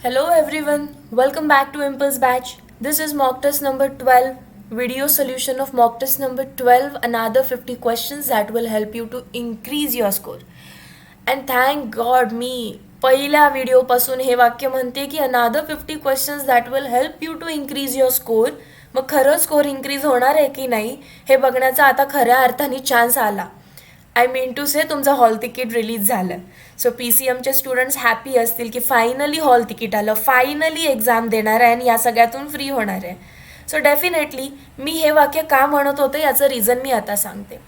Hello everyone, welcome back to Impulse Batch. This is mock test number 12, video solution of mock test number 12, another 50 questions that will help you to increase your score. And thank God मी पहिल्या व्हिडिओपासून हे वाक्य म्हणते की another 50 questions that will help you to increase your score. मग खरं score increase होणार आहे की नाही हे बघण्याचा आता खऱ्या अर्थाने चान्स आला. आय मीन टू से तुमचं हॉल तिकीट रिलीज झालं. So P C एमचे students happy असतील की फायनली हॉल तिकीट आलं, फायनली एक्झाम देणार आहे आणि या सगळ्यातून फ्री होणार आहे. सो डेफिनेटली मी हे वाक्य का म्हणत होते याचं रिझन मी आता सांगते.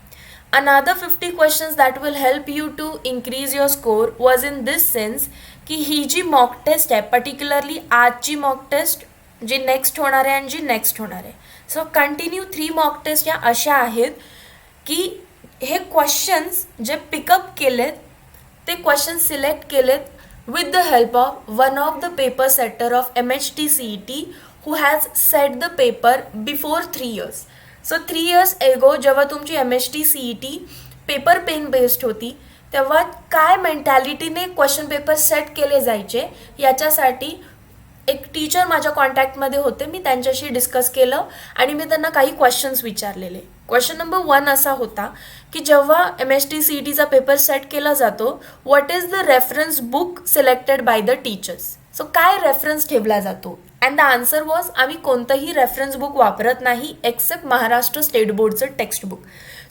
Another 50 questions that will help you to increase your score was in this sense की ही जी मॉक टेस्ट आहे पर्टिक्युलरली आजची मॉक टेस्ट जी नेक्स्ट होणार आहे आणि जी नेक्स्ट होणार आहे. सो कंटिन्यू 3 मॉक टेस्ट या अशा आहेत की हे क्वेश्चन्स जे पिकअप केलेत ते क्वेश्चन्स सिलेक्ट केलेत with the help of one of the paper setter of MHT-CET who has set the paper before 3 years. So 3 years एगो जेव्हा तुमची MHT-CET पेपर पेन बेस्ड होती तेव्हा काय मेंटॅलिटीने क्वेश्चन पेपर सेट केले जायचे याच्यासाठी एक टीचर माझ्या कॉन्टॅक्टमध्ये होते. मी त्यांच्याशी डिस्कस केलं आणि मी त्यांना काही क्वेश्चन्स विचारलेले. क्वेश्चन नंबर 1 असा होता की जेव्हा MHT-CETचा पेपर सेट केला जातो what is the reference book selected by the teachers. So काय रेफरन्स ठेवला जातो अँड द आन्सर वॉज आम्ही कोणतंही रेफरन्स बुक वापरत नाही एक्सेप्ट महाराष्ट्र स्टेट बोर्डचं टेक्स्टबुक.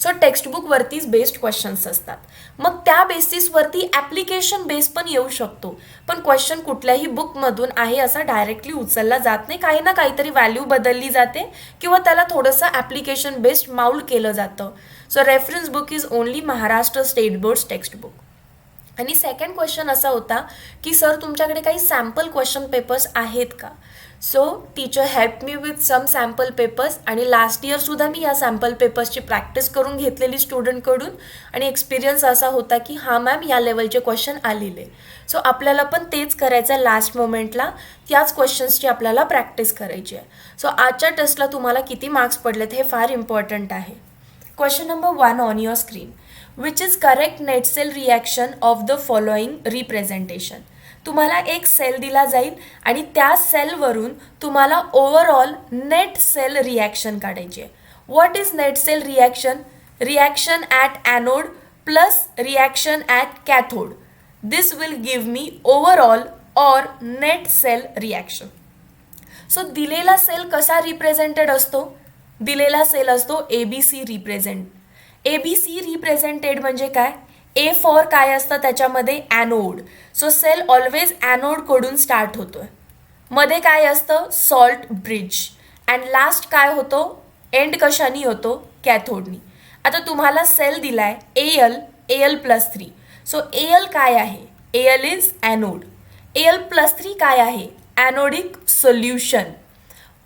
सो टेक्स्टबुकवरतीच बेस्ड क्वेश्चन्स असतात. मग त्या बेसिसवरती ॲप्लिकेशन बेस पण येऊ शकतो, पण क्वेश्चन कुठल्याही बुकमधून आहे असा डायरेक्टली उचलला जात नाही. काही ना काहीतरी व्हॅल्यू बदलली जाते किंवा त्याला थोडंसं ॲप्लिकेशन बेस्ड माउल्ड केलं जातं. So reference book is only Maharashtra state boards textbook. आणि सेकंड क्वेश्चन असा होता की सर तुमच्याकडे काही सॅम्पल क्वेश्चन पेपर्स आहेत का. So teacher help me with some sample papers आणि लास्ट इयरसुद्धा मी या सॅम्पल पेपर्सची प्रॅक्टिस करून घेतलेली स्टुडंटकडून आणि एक्सपिरियन्स असा होता की हां मॅम या लेवलचे क्वेश्चन आलेले. सो आपल्याला पण तेच करायचं आहे लास्ट मोमेंटला, त्याच क्वेश्चन्सची आपल्याला प्रॅक्टिस करायची आहे. सो आजच्या टेस्टला तुम्हाला किती मार्क्स पडलेत हे फार इम्पॉर्टंट आहे. Question number 1 on your screen. Which is correct net cell reaction of the following representation. तुम्हाला एक सेल दिला जाईल आणि त्या सेलवरून तुम्हाला ओव्हरऑल नेट सेल रिॲक्शन काढायची आहे. What is net cell reaction. Reaction at anode plus reaction at cathode. This will give me overall or net cell reaction. So दिलेला सेल कसा रिप्रेझेंटेड असतो. दिलेला सेल असतो ABC रिप्रेझेंट. ABC रिप्रेझेंटेड म्हणजे काय. A for काय असतं त्याच्यामध्ये ॲनोड. सो सेल ऑलवेज ॲनोडकडून स्टार्ट होतो आहे. मध्ये काय असतं सॉल्ट ब्रिज अँड लास्ट काय होतो एंड कशानी होतो कॅथोडनी. आता तुम्हाला सेल दिला आहे AL+3. सो AL काय आहे AL इज ॲनोड. AL+3 काय आहे anodic solution.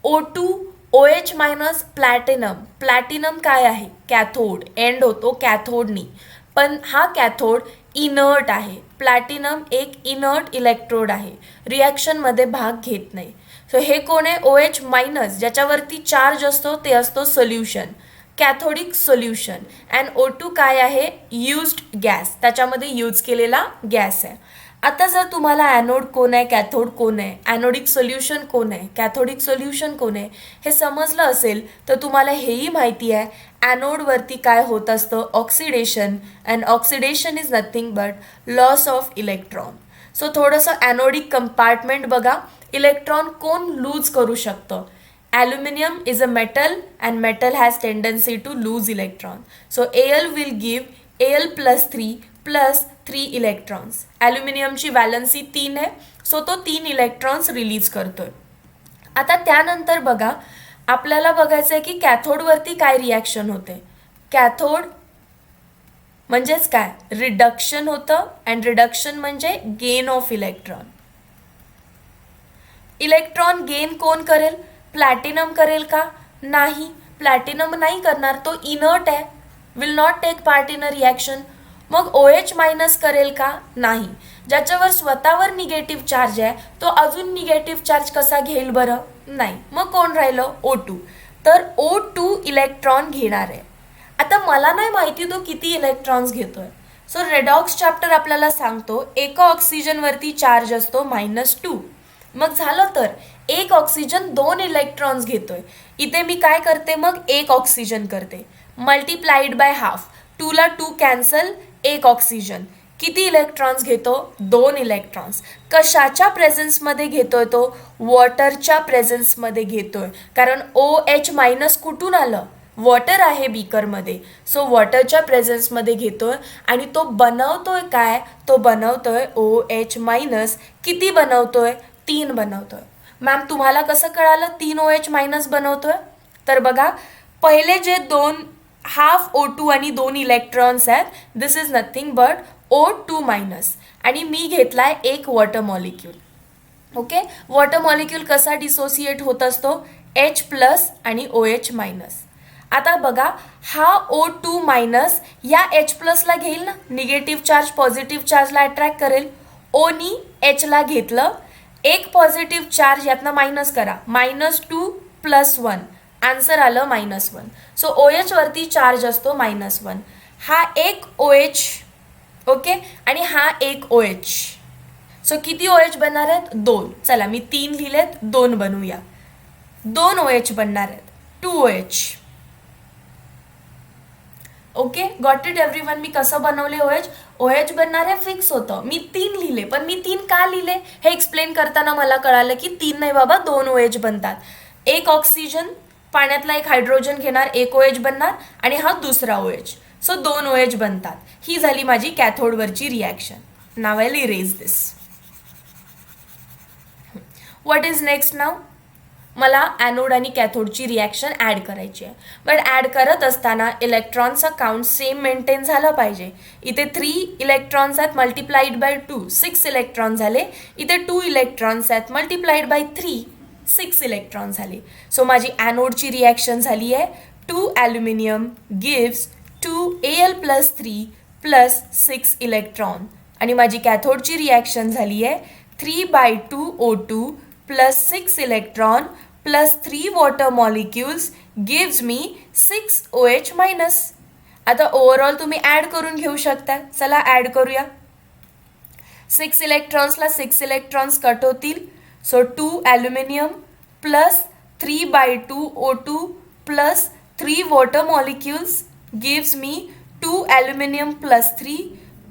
O2 OH- platinum. Platinum काय आहे कॅथोड एंड होतो कॅथोडनी, पण हा कॅथोड इनर्ट आहे. प्लॅटिनम एक इनर्ट इलेक्ट्रोड आहे, रिॲक्शनमध्ये भाग घेत नाही. सो हे कोण आहे OH- ज्याच्यावरती चार्ज असतो ते असतो solution cathodic solution. And O2 काय आहे युज्ड गॅस, त्याच्यामध्ये यूज केलेला गॅस आहे. आता जर तुम्हाला ॲनोड कोण आहे कॅथोड कोण आहे ॲनोडिक सोल्युशन कोण आहे कॅथोडिक सोल्युशन कोण आहे हे समजलं असेल तर तुम्हाला हेही माहिती आहे ॲनोडवरती काय होत असतं oxidation. And oxidation is nothing but loss of electron. So थोडंसं ॲनोडिक कंपार्टमेंट बघा. इलेक्ट्रॉन कोण लूज करू शकतं. Aluminium is a metal and metal has tendency to lose electron. So AL will give AL+3 plus 3 electrons. ॲल्युमिनियमची valency 3 आहे so तो 3 electrons release करतोय. आता त्यानंतर बघा आपल्याला बघायचं आहे की कॅथोडवरती काय रिॲक्शन होते. कॅथोड म्हणजेच काय रिडक्शन होतं अँड रिडक्शन म्हणजे gain of electron. Electron gain कोण करेल प्लॅटिनम करेल का नाही. प्लॅटिनम नाही करणार, तो इनर्ट आहे, will not take part in a reaction. मग OH- करेल का नाही. ज्याच्यावर स्वतःवर निगेटिव्ह चार्ज आहे तो अजून निगेटिव्ह चार्ज कसा घेईल बरं नाही. मग कोण राहिलं O2. तर O2 इलेक्ट्रॉन घेणार आहे. आता मला नाही माहिती तो किती इलेक्ट्रॉन्स घेतोय. सो रेडॉक्स चॅप्टर आपल्याला सांगतो एका ऑक्सिजनवरती चार्ज असतो -2 मग झालं तर एक ऑक्सिजन 2 इलेक्ट्रॉन्स घेतोय. इथे मी काय करते, मग एक ऑक्सिजन करते, मल्टिप्लाइड बाय हाफ. 2 ला 2 कॅन्सल, एक ऑक्सिजन किती इलेक्ट्रॉन्स घेतो, 2 इलेक्ट्रॉन्स. कशाच्या प्रेझेन्समध्ये घेतोय तो, वॉटरच्या प्रेझेन्समध्ये घेतोय, कारण OH मायनस कुठून आलं, वॉटर आहे बीकरमध्ये. सो वॉटरच्या प्रेझेन्समध्ये घेतोय आणि तो बनवतोय काय, तो बनवतोय OH मायनस. किती बनवतोय, 3 बनवतोय. मॅम तुम्हाला कसं कळालं 3 OH मायनस बनवतोय, तर बघा पहिले जे 2 हाफ O2 आणि 2 इलेक्ट्रॉन्स आहेत, this is nothing but O2 minus, आणि मी घेतलाय एक water molecule. Okay, water molecule कसा डिसोसिएट होत असतो, H प्लस आणि OH मायनस. आता बघा हा O2 मायनस या H प्लसला घेईल ना, निगेटिव्ह चार्ज पॉझिटिव्ह चार्जला अट्रॅक्ट करेल. ओनी Hला घेतलं, एक पॉझिटिव्ह चार्ज यातनं मायनस करा, -2 + 1, आन्सर आलं -1. सो OH वरती चार्ज असतो -1. हा एक OH, ओके, आणि हा एक OH. सो किती OH बनणार आहेत, 2. चला मी 3 लिहिलेत, 2 बनवूया. 2 OH बनणार आहेत, 2 OH. Okay, got it everyone. मी कसं बनवले OH बनणार आहे फिक्स होतं. मी 3 लिहिले, पण मी 3 का लिहिले हे एक्सप्लेन करताना मला कळालं की 3 नाही बाबा, 2 OH बनतात. एक ऑक्सिजन पाण्यातला एक हायड्रोजन घेणार, एक OH बनणार, आणि हा दुसरा OH. सो 2 OH बनतात. ही झाली माझी कॅथोडवरची reaction. Now I will erase this. What is next now, मला ॲनोड आणि कॅथोडची रिॲक्शन ॲड करायची आहे. बट ॲड करत असताना इलेक्ट्रॉनचा काउंट सेम मेंटेन झालं पाहिजे. इथे 3 इलेक्ट्रॉन्स आहेत, मल्टिप्लाइड बाय 2 6 इलेक्ट्रॉन झाले. इथे 2 इलेक्ट्रॉन्स आहेत, मल्टिप्लाइड बाय 3 6 इलेक्ट्रॉन झाले. सो माझी ॲनोडची रिॲक्शन झाली आहे 2 ॲल्युमिनियम गिव्स 2 Al+3 + 6 इलेक्ट्रॉन, आणि माझी कॅथोडची रिॲक्शन झाली आहे 3/2 O2 + 6 electron + 3 water molecules gives me 6 OH minus. आता ओव्हरऑल तुम्ही ॲड करून घेऊ शकता. चला ॲड करूया. 6 इलेक्ट्रॉन्सला 6 इलेक्ट्रॉन्स कट होतील. So 2 aluminium + 3/2 O2 + 3 water molecules gives me 2 aluminium + 3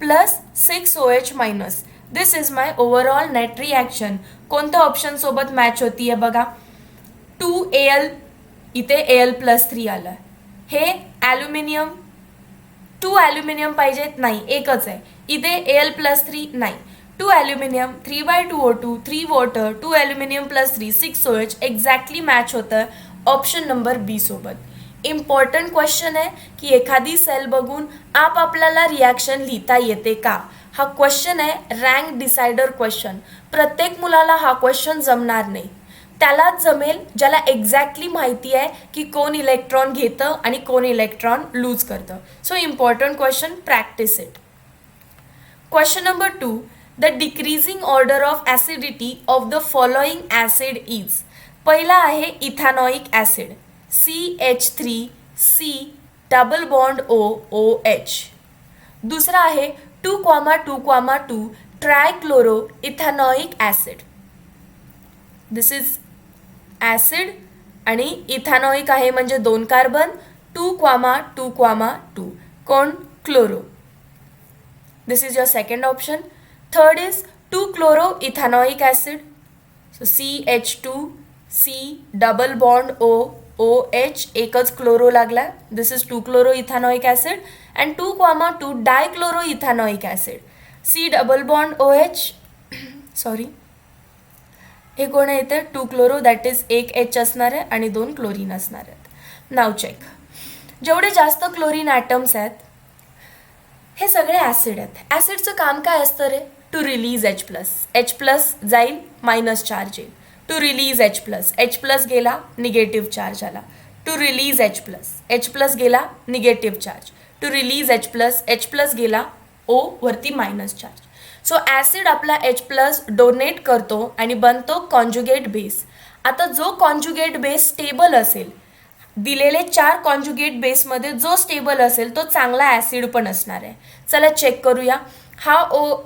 + 6 OH minus. This is my overall net reaction. कोणत्या ऑप्शन सोबत मॅच होतीये बघा, 2 Al, इथे Al+3 आलं. हे ॲल्युमिनियम, 2 ॲल्युमिनियम पाहिजेत, नाही एकच आहे. इथे Al+3 नाही, 2 aluminium 3/2 O2 3 water 2 aluminium + 3 6 OH exactly match होतं ऑप्शन नंबर बी सोबत. इम्पॉर्टंट क्वेश्चन आहे की एखादी सेल बघून आपल्याला रिॲक्शन लिहिता येते का, हा क्वेश्चन आहे रँक डिसायडर क्वेश्चन. प्रत्येक मुलाला हा क्वेश्चन जमणार नाही. त्यालाच जमेल ज्याला एक्झॅक्टली माहिती आहे की कोण इलेक्ट्रॉन घेतं आणि कोण इलेक्ट्रॉन लूज करतं. So important question, practice it. Question number 2, the decreasing order of acidity of the following acid is. पहिला आहे ethanoic acid, CH3C double bond OH. दुसरा आहे 2,2,2 trichloro ethanoic acid. This is acid आणि ethanoic आहे म्हणजे 2 carbon, 2,2,2 कोण, chloro. This is your second option. Third is 2 chloroethanoic acid. So CH2C double bond OH, एकच chloro लागला. दिस is 2 chloroethanoic acid and 2,2 dichloroethanoic acid. C double bond OH, sorry हे कोण आहे इथे 2 क्लोरो, दॅट इज एक H असणार आहे आणि 2 क्लोरीन असणार आहेत. नाव चेक. जेवढे जास्त क्लोरीन ॲटम्स आहेत हे सगळे ॲसिड आहेत. ॲसिडचं काम काय असतं रे, टू रिलीज H+. जाईल मायनस चार्ज येईल. To release H+. गेला निगेटिव्ह चार्ज आला. To release H+. गेला negative charge. To release H+. गेला O वरती मायनस चार्ज. सो ॲसिड आपला H+ डोनेट करतो आणि बनतो कॉन्जुगेट बेस. आता जो कॉन्जुगेट बेस स्टेबल असेल, दिलेले 4 कॉन्जुगेट बेसमध्ये जो स्टेबल असेल तो चांगला ॲसिड पण असणार आहे. चला चेक करूया. हा O-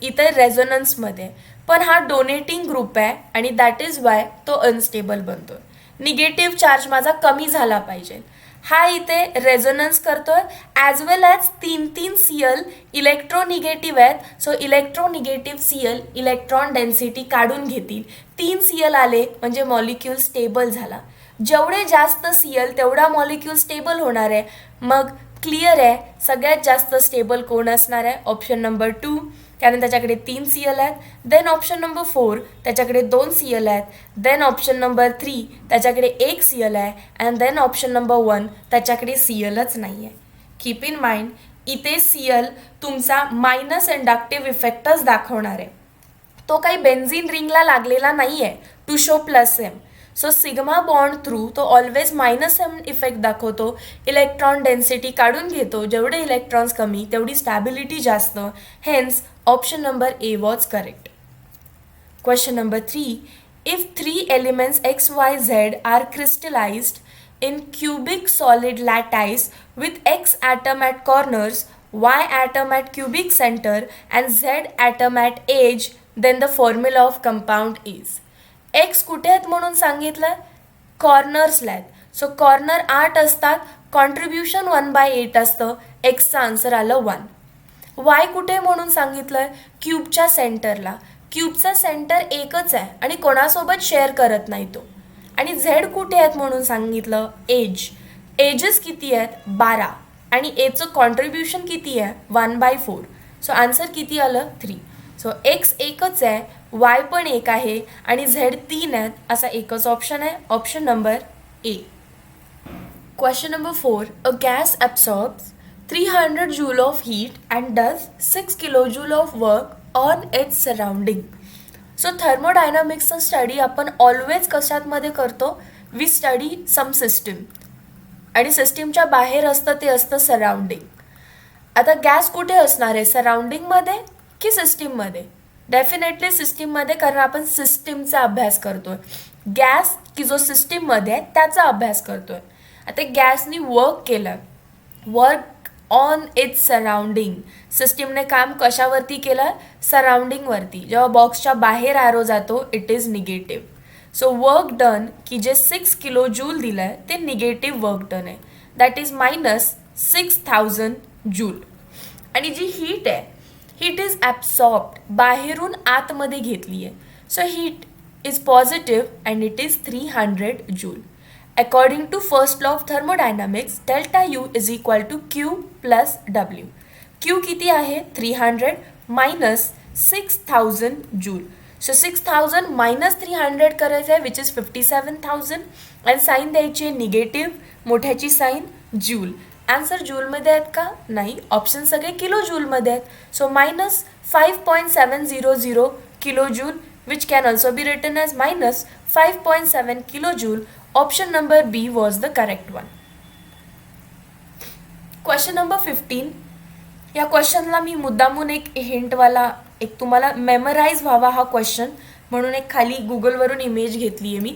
इथे रेझोनन्समध्ये पण हा डोनेटिंग ग्रुप आहे आणि दॅट इज वाय तो अनस्टेबल बनतोय. निगेटिव्ह चार्ज माझा कमी झाला पाहिजे. हा इथे रेझोनन्स करतोय ॲज वेल ॲज 3 Cl इलेक्ट्रोनिगेटिव्ह आहेत. सो इलेक्ट्रोनिगेटिव्ह Cl इलेक्ट्रॉन डेन्सिटी काढून घेतील. 3 Cl आले म्हणजे मॉलिक्यूल स्टेबल झाला. जेवढे जास्त Cl तेवढा मॉलिक्यूल स्टेबल होणार आहे. मग क्लिअर आहे सगळ्यात जास्त स्टेबल कोण असणार आहे? ऑप्शन नंबर 2, कारण त्याच्याकडे 3 Cl आहेत. देन ऑप्शन नंबर 4 त्याच्याकडे 2 Cl आहेत. देन ऑप्शन नंबर 3 त्याच्याकडे 1 Cl आहे. अँड देन ऑप्शन नंबर 1 त्याच्याकडे Clच नाही आहे. कीप इन माइंड इथे Cl तुमचा मायनस इंडक्टिव्ह इफेक्टच दाखवणार आहे. तो काही बेन्झिन रिंगला लागलेला नाही आहे to show +M. So sigma bond through तो ऑलवेज -M इफेक्ट दाखवतो. इलेक्ट्रॉन डेन्सिटी काढून घेतो. जेवढे इलेक्ट्रॉन्स कमी तेवढी स्टॅबिलिटी जास्त. Hence option number A was correct. Question number 3. If 3 elements X, Y, Z are crystallized in cubic solid lattice with X atom at corners, Y atom at cubic center and Z atom at edge, then the formula of compound is. X कुठे आहेत म्हणून सांगितलं? कॉर्नर्सला आहेत. So corner 8 असतात. Contribution 1/8 असतं. एक्सचं answer आलं 1. Y कुठे म्हणून सांगितलंय? क्यूबच्या सेंटरला. क्यूबचा सेंटर एकच आहे आणि कोणासोबत शेअर करत नाही तो. आणि झेड कुठे आहेत म्हणून सांगितलं? एज. एजेस किती आहेत? 12 आणि एचं कॉन्ट्रीब्युशन किती आहे? 1/4. सो आन्सर किती आलं? 3. सो एक्स एकच आहे, वाय पण एक आहे आणि झेड 3 आहेत. असा एकच ऑप्शन आहे. Option number A. Question number 4. A gas absorbs 300 joule of heat and does 6 kilojoule of work on its surrounding. So थर्मोडायनामिक्सचा स्टडी आपण ऑलवेज कशामध्ये करतो? वी स्टडी सम सिस्टीम आणि सिस्टीमच्या बाहेर असतं ते असतं सराउंडिंग. आता गॅस कुठे असणार आहे? सराउंडिंगमध्ये की सिस्टीममध्ये? डेफिनेटली सिस्टीममध्ये, कारण आपण सिस्टीमचा अभ्यास करतोय. गॅस की जो सिस्टीममध्ये आहे त्याचा अभ्यास करतोय. आता गॅसनी वर्क केलं, वर्क ऑन इट्स सराउंडिंग. सिस्टीमने काम कशावरती केलं? सराउंडिंगवरती. जेव्हा बॉक्सच्या बाहेर ॲरो जातो it is negative. So work done की जे 6 किलोजूल दिलं आहे ते निगेटिव्ह वर्क डन आहे. That is -6000 joule. आणि जी हीट आहे, हीट इज ॲब्सॉर्ब्ड, बाहेरून आतमध्ये घेतली आहे. So heat is positive and it is 300 joule. According to first law of thermodynamics, delta U is equal to Q plus W. Q किती आहे? 300 minus 6000 joule. So 6000 minus 300 करायचं आहे which is 57,000 आणि sine द्यायची आहे निगेटिव्ह, मोठ्याची साईन जूल. आन्सर जूलमध्ये आहेत का? नाही. ऑप्शन सगळे किलो जूलमध्ये आहेत. So -5.700 kilo joule which can also be written as -5.7 kilojoule. Option number B was the correct one. Question number 15. या क्वेश्चनला मी मुद्दामून एक हिंटवाला, एक तुम्हाला मेमराईज व्हावा हा क्वेश्चन म्हणून एक खाली गुगलवरून इमेज घेतली आहे मी.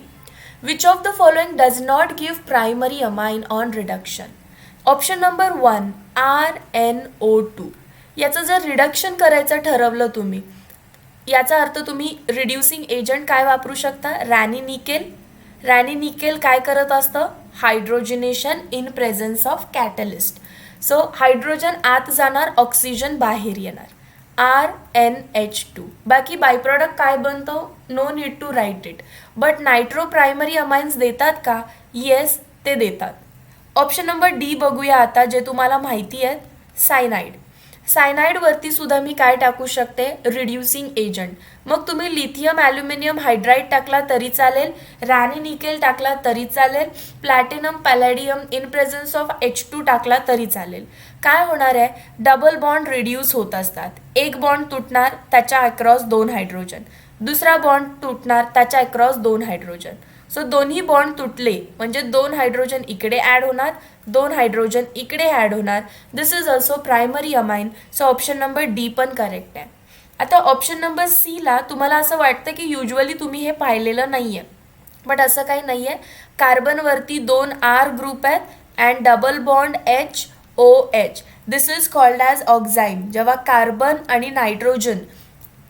Which of the following does not give primary amine on reduction? Option number 1 RnO2. याचं जर रिडक्शन करायचं ठरवलं तुम्ही, याचा अर्थ तुम्ही रिड्युसिंग एजंट काय वापरू शकता? रॅनिनिकेल. रॅनिनिकेल काय करत असतं? Hydrogenation in presence of catalyst. So hydrogen आत जाणार, ऑक्सिजन बाहेर येणार. RnH2. बाकी बाय प्रॉडक्ट काय बनतो? No need to write it. But nitro primary amines देतात का? येस, ते देतात. ऑप्शन नंबर D बघूया आता, जे तुम्हाला माहिती आहे. सायनाइड. सायनाइडवरती सुद्धा मी काय टाकू शकते? Reducing agent. मग तुम्ही लिथियम ॲल्युमिनियम हायड्राईड टाकला तरी चालेल, रॅनिनिकेल टाकला तरी चालेल, platinum palladium in presence of H2 टाकला तरी चालेल. काय होणार आहे? डबल बॉन्ड रिड्यूस होत असतात. एक बॉन्ड तुटणार, त्याच्या अक्रॉस 2 हायड्रोजन. दुसरा बॉन्ड तुटणार, त्याच्या अक्रॉस 2 हायड्रोजन. सो दोन्ही बॉन्ड तुटले म्हणजे 2 हायड्रोजन इकडे ॲड होणार, 2 हायड्रोजन इकडे ॲड होणार. This is also primary amine. So option number D पण करेक्ट आहे. आता ऑप्शन नंबर Cला तुम्हाला असं वाटतं की युजली तुम्ही हे पाहिलेलं नाही आहे, बट असं काही नाही आहे. कार्बनवरती 2 R ग्रुप आहेत and double bond HOH. This is called as oxime. जेव्हा कार्बन आणि नायट्रोजन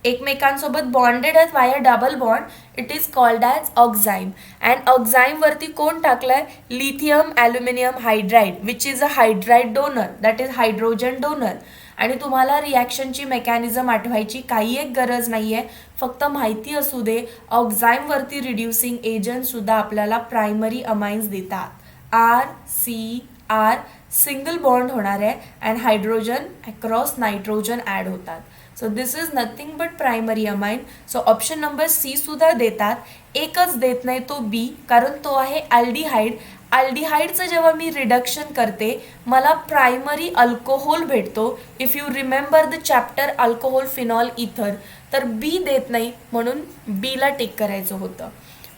एकमेकांसोबत बॉन्डेड आहेत via double bond, it is called as oxime. And ऑक्झाईमवरती कोण टाकलंय? Lithium aluminium hydride, which is a hydride donor, that is hydrogen donor. आणि तुम्हाला रिॲक्शनची mechanism आठवायची काही एक गरज नाही आहे, फक्त माहिती असू दे ऑक्झाईमवरती रिड्युसिंग एजंटसुद्धा आपल्याला प्रायमरी अमाइन्स देतात. RCR सिंगल बॉन्ड होणार आहे and hydrogen across nitrogen add होतात. So this is nothing but primary amine. So option number C सुद्धा देतात, एकच देत नाही तो बी, कारण तो आहे अल्डिहाइड. अल्डिहाइडचं जेव्हा मी रिडक्शन करते मला प्रायमरी अल्कोहोल भेटतो. If you remember the chapter alcohol phenol इथर, तर बी देत नाही म्हणून बीला टिक करायचं होतं.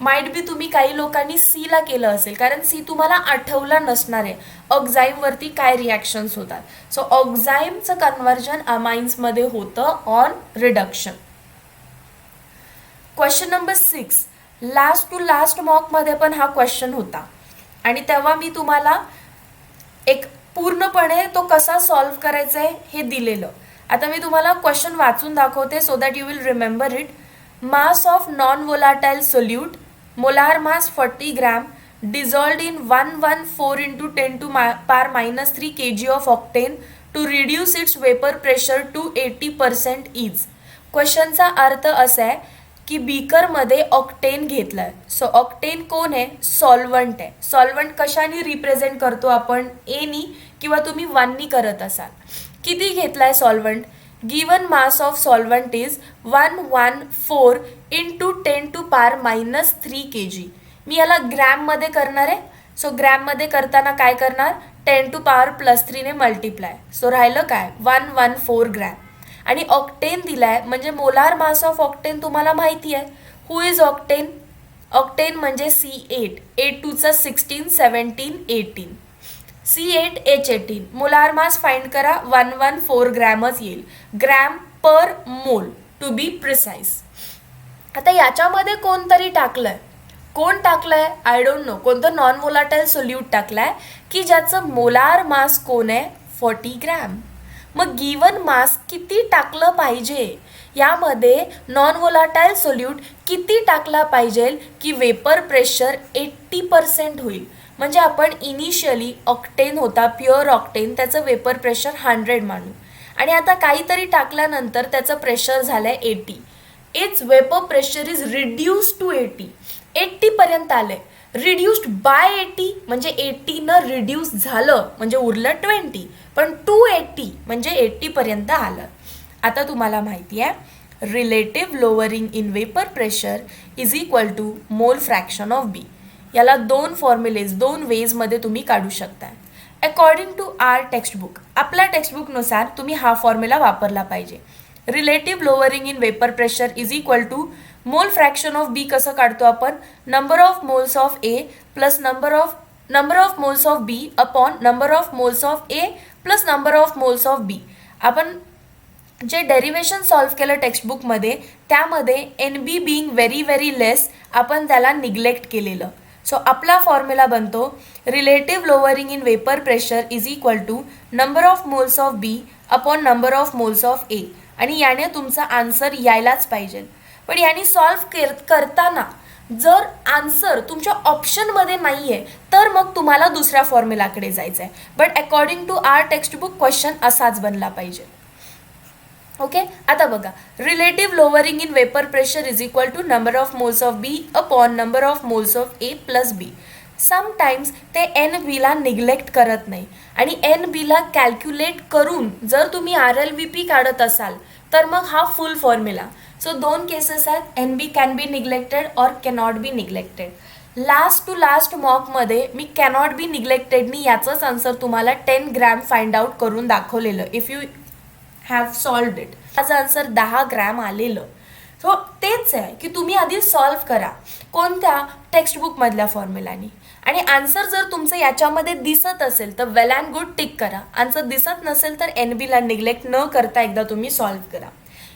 माइट बी तुम्ही काही लोकांनी सीला केलं असेल, कारण सी तुम्हाला आठवला नसणार आहे ऑक्झाईमवरती काय रिॲक्शन्स होतात. सो ऑक्झाईमचं कन्व्हर्जन अमाइन्समध्ये होतं on reduction. Question number 6, last to last मॉकमध्ये पण हा क्वेश्चन होता आणि तेव्हा मी तुम्हाला एक पूर्णपणे तो कसा सॉल्व्ह करायचा आहे हे दिलेलं. आता मी तुम्हाला क्वेश्चन वाचून दाखवते so that you will remember it. Mass of non volatile solute, molar mass 40 gram, dissolved in 114 into 10 to power minus 3 kg of octane to reduce its vapor pressure to 80% is. क्वेश्चनचा अर्थ असा आहे की बीकरमध्ये octane घेतलं आहे. So octane कोण आहे? Solvent आहे. Solvent कशाने रिप्रेझेंट करतो आपण? एनी किंवा तुम्ही वननी करत असाल. किती घेतला आहे solvent? Given mass of solvent is 114 into 10 to power minus 3 kg. मी याला ग्रॅममध्ये करणार आहे. सो ग्रॅममध्ये करताना काय करणार? 10 to power plus 3 ने मल्टिप्लाय. सो राहिलं काय? 114 ग्रॅम. आणि ऑक्टेन दिलाय म्हणजे मोलार मास ऑफ ऑक्टेन तुम्हाला माहिती आहे. हु इज ऑक्टेन? ऑक्टेन म्हणजे C8. 8 2 16, 17, 18. C8H18. Molar mass find करा, 114 ग्रॅमच येईल. ग्रॅम पर मोल टू बी प्रिसाइज. आता याच्यामध्ये कोणतरी टाकलंय. कोण टाकलंय? I don't know. कोणतं नॉन वोलाटाईल सोल्यूट टाकलाय की ज्याचं मोलार मास कोण आहे? 40 ग्रॅम. मग गिवन मास किती टाकलं पाहिजे? यामध्ये नॉन वोलाटाईल सोल्यूट किती टाकला पाहिजे की वेपर प्रेशर 80% होईल? म्हणजे आपण इनिशियली ऑक्टेन होता प्युअर ऑक्टेन, त्याचं वेपर प्रेशर 100 मानू आणि आता काहीतरी टाकल्यानंतर त्याचं प्रेशर झालं आहे 80. It's vapour pressure is reduce to 80. 80पर्यंत आलं आहे. रिड्यूस्ड बाय 80 म्हणजे 80नं रिड्यूस झालं म्हणजे उरलं 20, पण 280 म्हणजे 80पर्यंत आलं. आता तुम्हाला माहिती आहे relative lowering in vapour pressure is equal to mole fraction of B. याला दोन फॉर्म्युलेज, दोन वेजमध्ये तुम्ही काढू शकता. अकॉर्डिंग टू आर टेक्स्टबुक, आपल्या टेक्स्टबुकनुसार तुम्ही हा फॉर्म्युला वापरला पाहिजे. Relative lowering in vapour pressure is equal to mole fraction of B. कसं काढतो आपण? Number of moles of A plus number of moles of B upon number of moles of A plus number of moles of B. आपण जे derivation solve केलं टेक्स्टबुकमध्ये त्यामध्ये N B being very very less आपण त्याला neglect केलेलं. So आपला formula बनतो relative lowering in vapour pressure is equal to number of moles of B upon number of moles of A. आणि याने तुमचा आन्सर यायलाच पाहिजे. पण याने सॉल्व्ह करताना जर आन्सर तुमच्या ऑप्शनमध्ये नाही आहे तर मग तुम्हाला दुसऱ्या फॉर्म्युलाकडे जायचं आहे. But according to our textbook question असाच बनला पाहिजे. ओके, आता बघा relative lowering in vapour pressure is equal to number of moles of B upon number of moles of A plus B. Sometimes ते एन बीला निग्लेक्ट करत नाही आणि एन बीला कॅल्क्युलेट करून जर तुम्ही RLVP काढत असाल तर मग हा फुल फॉर्म्युला. सो दोन केसेस आहेत, N B can be neglected or cannot be neglected. Last to last मॉकमध्ये मी कॅनॉट बी निग्लेक्टेडनी याचंच आन्सर तुम्हाला 10 ग्रॅम फाइंड आउट करून दाखवलेलं. If you have solved it, त्याचं आन्सर 10 ग्रॅम आलेलं. सो तेच आहे की तुम्ही आधी सॉल्व्ह करा कोणत्या टेक्स्टबुकमधल्या फॉर्म्युलानी आणि आन्सर जर तुमचं याच्यामध्ये दिसत असेल तर वेल अँड गुड टिक करा. आन्सर दिसत नसेल तर एन बीला निग्लेक्ट न करता एकदा तुम्ही सॉल्व्ह करा.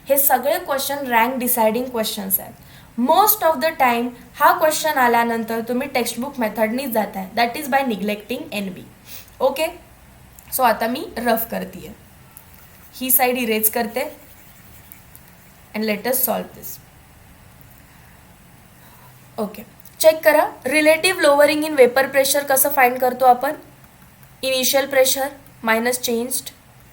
हे सगळे क्वेश्चन रँक डिसाइडिंग क्वेश्चन्स आहेत. मोस्ट ऑफ द टाइम हा क्वेश्चन आल्यानंतर तुम्ही टेक्स्टबुक मेथडनीच जात आहे, that is by neglecting N B. Okay, so आता मी रफ करते. ही साईड इरेज करते and let us solve this. Okay, check करा. Relative lowering in vapour pressure कसं फाइंड करतो आपण? Initial pressure minus changed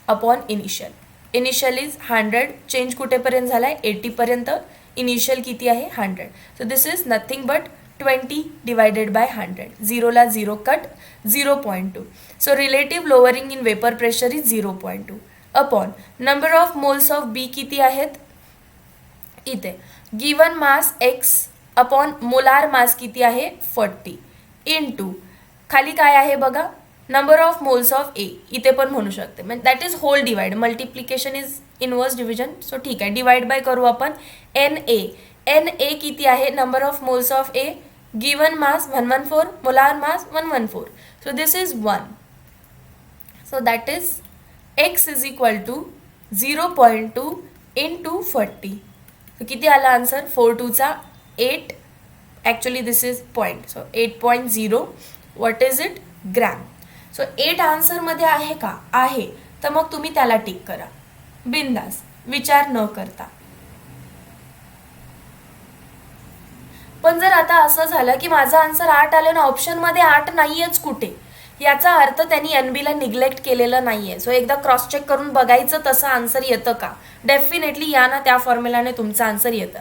upon initial. Initial is 100, change कुठेपर्यंत झाला आहे? 80 पर्यंत. इनिशियल किती आहे? 100. So this is nothing but 20 divided by 100. 0ला 0 कट, 0.2. So relative lowering in vapour pressure is 0.2 upon number of moles of B किती आहेत? इथे given mass X upon molar mass किती आहे? 40 इंटू खाली काय आहे बघा? Number of moles of A. इथे पण म्हणू शकते, म्हणजे that is whole divide. Multiplication is inverse division. So ठीक आहे, डिवाइड बाय करू आपण. N A. एन ए किती आहे? Number of moles of A. Given mass 114, molar mass 114. So this is 1. So that is x is equal to 0.2 into 40. सो किती आला answer? 4 2 8. Actually this is point. So 8.0. What is it? Gram. So 8 आन्सरमध्ये आहे का? आहे. तर मग तुम्ही त्याला टिक करा बिंदास, विचार न करता. पण जर आता असं झालं की माझा आन्सर 8 आलं ना, ऑप्शनमध्ये 8 नाहीयेच कुठे, याचा अर्थ त्यांनी एनबीला निग्लेक्ट केलेलं नाहीये. सो एकदा क्रॉस चेक करून बघायचं तसं आन्सर येतं का. डेफिनेटली या ना, त्या फॉर्म्युलाने तुमचं आन्सर येतं.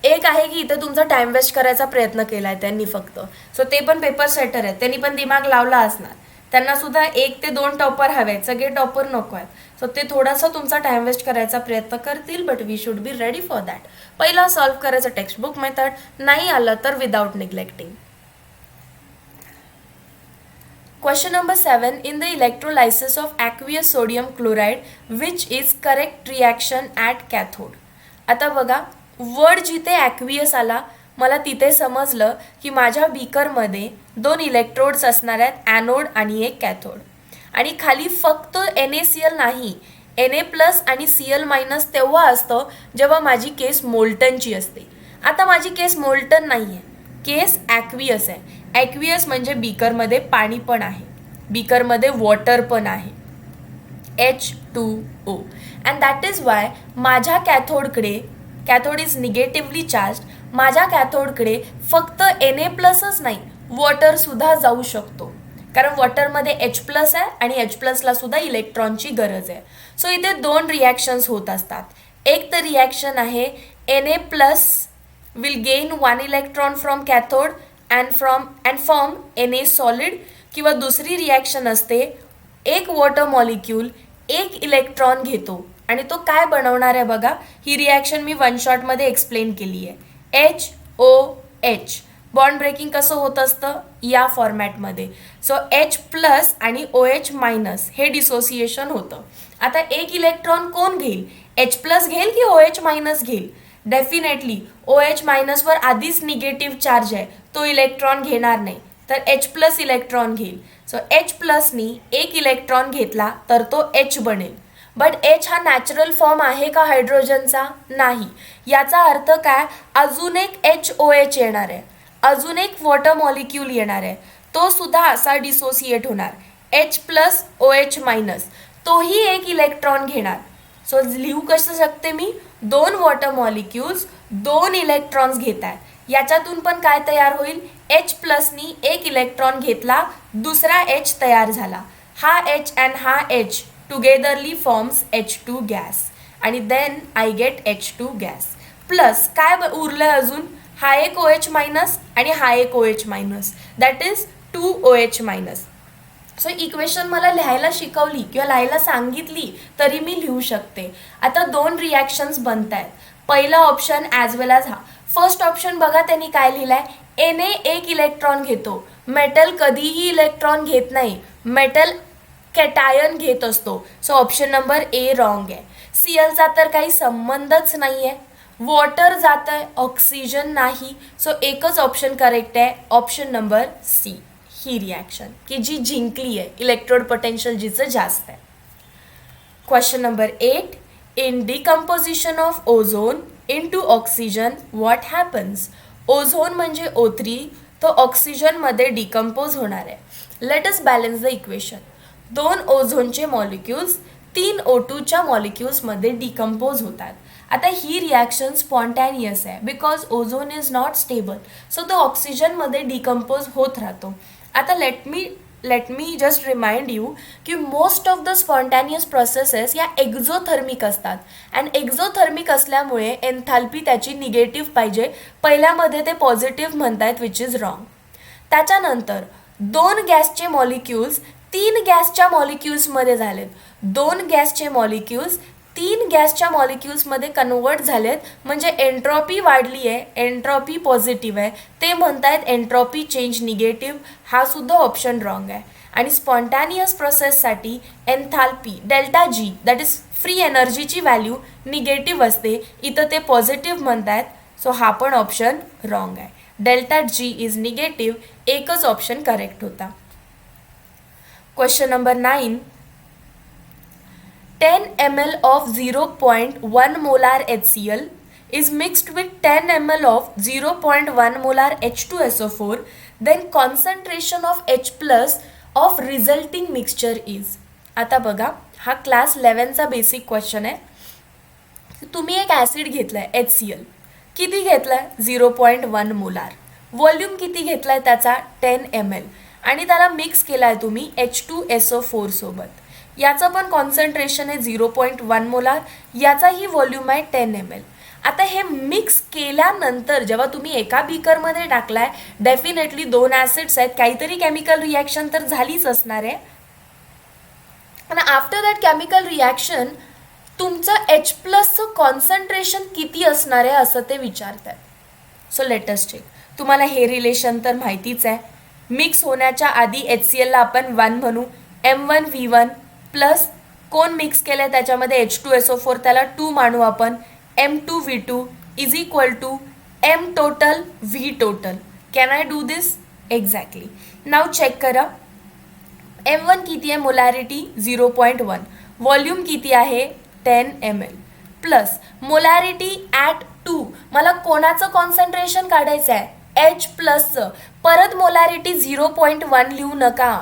एक आहे की इथे तुमचा टाइम वेस्ट करायचा प्रयत्न केलाय त्यांनी फक्त. सो ते पण पेपर सेटर आहेत, त्यांनी पण दिमाग लावला असणार. त्यांना सुद्धा 1 ते 2 टॉपर हवेत, सगळे टॉपर नको आहेत. सो ते थोडासा तुमचा टाइम वेस्ट करायचा प्रयत्न करतील, but we should be ready for that. पहिला सॉल्व्ह करायचं टेक्स्टबुक मेथड, नाही आलं तर without neglecting. Question number 7. In the electrolysis of aqueous sodium chloride, which is correct reaction at cathode? आता बघा, वर्ड जिथे ॲक्वियस आला, मला तिथे समजलं की माझ्या बीकरमध्ये 2 इलेक्ट्रोड्स असणार आहेत, ॲनोड आणि एक कॅथोड. आणि खाली फक्त NaCl नाही, Na+ आणि Cl- तेव्हा असतं जेव्हा माझी केस मोल्टनची असते. आता माझी केस मोल्टन नाही आहे, केस ॲक्वियस आहे. ॲक्वियस म्हणजे बीकरमध्ये पाणी पण आहे, बीकरमध्ये वॉटर पण आहे, H2O. And that is Y माझ्या कॅथोडकडे, कॅथोड इज निगेटिव्हली चार्ज, माझ्या कॅथोडकडे फक्त Na+च नाही, वॉटरसुद्धा जाऊ शकतो. कारण वॉटरमध्ये H+ आहे आणि H+ला सुद्धा इलेक्ट्रॉनची गरज आहे. सो इथे 2 रिॲक्शन्स होत असतात. एक तर रिॲक्शन आहे Na+ will gain 1 electron from cathode and form Na solid. किंवा दुसरी रिॲक्शन असते, एक वॉटर मॉलिक्यूल 1 इलेक्ट्रॉन घेतो आणि तो काय बनवणार आहे बघा. ही रिॲक्शन मी 1 शॉटमध्ये एक्सप्लेन केली आहे. HOH. बॉन्ड ब्रेकिंग कसं होत असतं या फॉर्मॅटमध्ये. सो H+ आणि OH- हे डिसोसिएशन होतं. आता 1 इलेक्ट्रॉन कोण घेईल? H+ घेईल की OH- घेईल? डेफिनेटली OH- वर आधीच निगेटिव्ह चार्ज आहे, तो इलेक्ट्रॉन घेणार नाही, तर H+ इलेक्ट्रॉन घेईल. सो H+नी 1 इलेक्ट्रॉन घेतला तर तो H बनेल. बट H हा नॅचरल फॉर्म आहे का हायड्रोजनचा? नाही. याचा अर्थ काय? अजून एक HOH येणार आहे, अजून एक वॉटर मॉलिक्यूल येणार आहे, तो सुद्धा असा डिसोसिएट होणार, H+ OH-, तोही 1 इलेक्ट्रॉन घेणार. सो लिहू कसं शकते मी? 2 वॉटर मॉलिक्युल्स 2 इलेक्ट्रॉन्स घेत आहेत. याच्यातून पण काय तयार होईल? H+नी 1 इलेक्ट्रॉन घेतला, दुसरा H तयार झाला. हा H अँड हा H togetherly forms H2 gas आणि then I get H2 gas. Plus काय उरलं अजून? हा एक OH- आणि हा एक OH-, that is 2 OH-. So equation मला लिहायला शिकवली किंवा लिहायला सांगितली तरी मी लिहू शकते. आता 2 रिॲक्शन्स बनत आहेत. पहिला ऑप्शन ॲज वेल ॲज हा. फर्स्ट ऑप्शन बघा त्यांनी काय लिहिलंय, Na 1 इलेक्ट्रॉन घेतो. मेटल कधीही इलेक्ट्रॉन घेत नाही, मेटल कॅटायन घेत असतो. सो ऑप्शन नंबर ए रॉंग आहे. Clचा तर काही संबंधच नाही आहे. वॉटर जात आहे, ऑक्सिजन नाही. सो एकच ऑप्शन करेक्ट आहे, ऑप्शन नंबर सी. ही रिॲक्शन की जी जिंकली आहे, इलेक्ट्रोड पोटेन्शियल जिचं जास्त आहे. Question number 8. In decomposition of ozone into oxygen what happens? Ozone म्हणजे O3, तो ऑक्सिजनमध्ये डिकम्पोज होणार आहे. Let us balance the equation. 2 ओझोनचे मॉलिक्युल्स 3 O2च्या मॉलिक्युल्समध्ये डिकम्पोज होतात. आता ही रिॲक्शन स्पॉन्टॅनियस आहे because ozone is not stable, so तो ऑक्सिजनमध्ये डिकम्पोज होत राहतो. आता late me just remind you की most of the spontaneous processes या एक्झोथर्मिक असतात अँड एक्झोथर्मिक असल्यामुळे एन्थाल्पी त्याची निगेटिव्ह पाहिजे. पहिल्यामध्ये ते पॉझिटिव्ह म्हणतायत विच इज रॉंग. त्याच्यानंतर 2 गॅसचे मॉलिक्युल्स 3 गॅसच्या मॉलिक्युल्समध्ये झालेत. 2 गॅसचे मॉलिक्युल्स 3 गॅसच्या मॉलिक्युल्समध्ये कन्वर्ट झालेत म्हणजे एन्ट्रॉपी वाढली आहे, एन्ट्रॉपी पॉझिटिव्ह आहे. ते म्हणतायत एन्ट्रॉपी चेंज निगेटिव्ह. हा सुद्धा ऑप्शन रॉंग आहे. आणि स्पॉन्टॅनियस प्रोसेससाठी enthalpy delta G that is free एनर्जीची व्हॅल्यू निगेटिव्ह असते. इथं ते पॉझिटिव्ह म्हणतायत, सो हा पण ऑप्शन रॉंग आहे. Delta G is negative. एकच ऑप्शन करेक्ट होता. Question number 9. 10 ml of 0.1 molar HCl is mixed with 10 ml of 0.1 molar H2SO4, then concentration of H plus of resulting mixture is. आता बघा, हा class 11चा basic question आहे. तुम्ही एक acid घेतलाय HCl. किती घेतलाय? 0.1 मोलार. व्हॉल्यूम किती घेतलाय त्याचा? 10 ml. आणि त्याला मिक्स केलाय तुम्ही H2SO4 सोबत. याचं पण कॉन्सन्ट्रेशन आहे 0.1 मोलार. याचाही व्हॉल्यूम आहे 10 ml. आता हे मिक्स केल्यानंतर जेव्हा तुम्ही एका बीकरमध्ये टाकलाय, डेफिनेटली 2 ॲसिड्स आहेत, काहीतरी केमिकल रिॲक्शन तर झालीच असणार आहे. आणि आफ्टर दॅट केमिकल रिॲक्शन तुमचं H प्लसचं कॉन्सन्ट्रेशन किती असणार आहे असं ते विचारतात. So let us check. तुम्हाला हे रिलेशन तर माहितीच आहे. मिक्स होण्याच्या आधी HClला आपण 1 म्हणू, M1V1 प्लस कोण मिक्स केलं आहे त्याच्यामध्ये H2SO4 त्याला 2 मानू आपण, M2V2 is equal to M total V total. Can I do this? Exactly. Now check करा. M1 किती आहे? मोलॅरिटी 0.1. व्हॉल्यूम किती आहे? 10 ml. Plus molarity at 2. मला कोणाचं कॉन्सन्ट्रेशन काढायचं आहे? H प्लसचं. परत मोलॅरिटी 0.1 लिहू नका,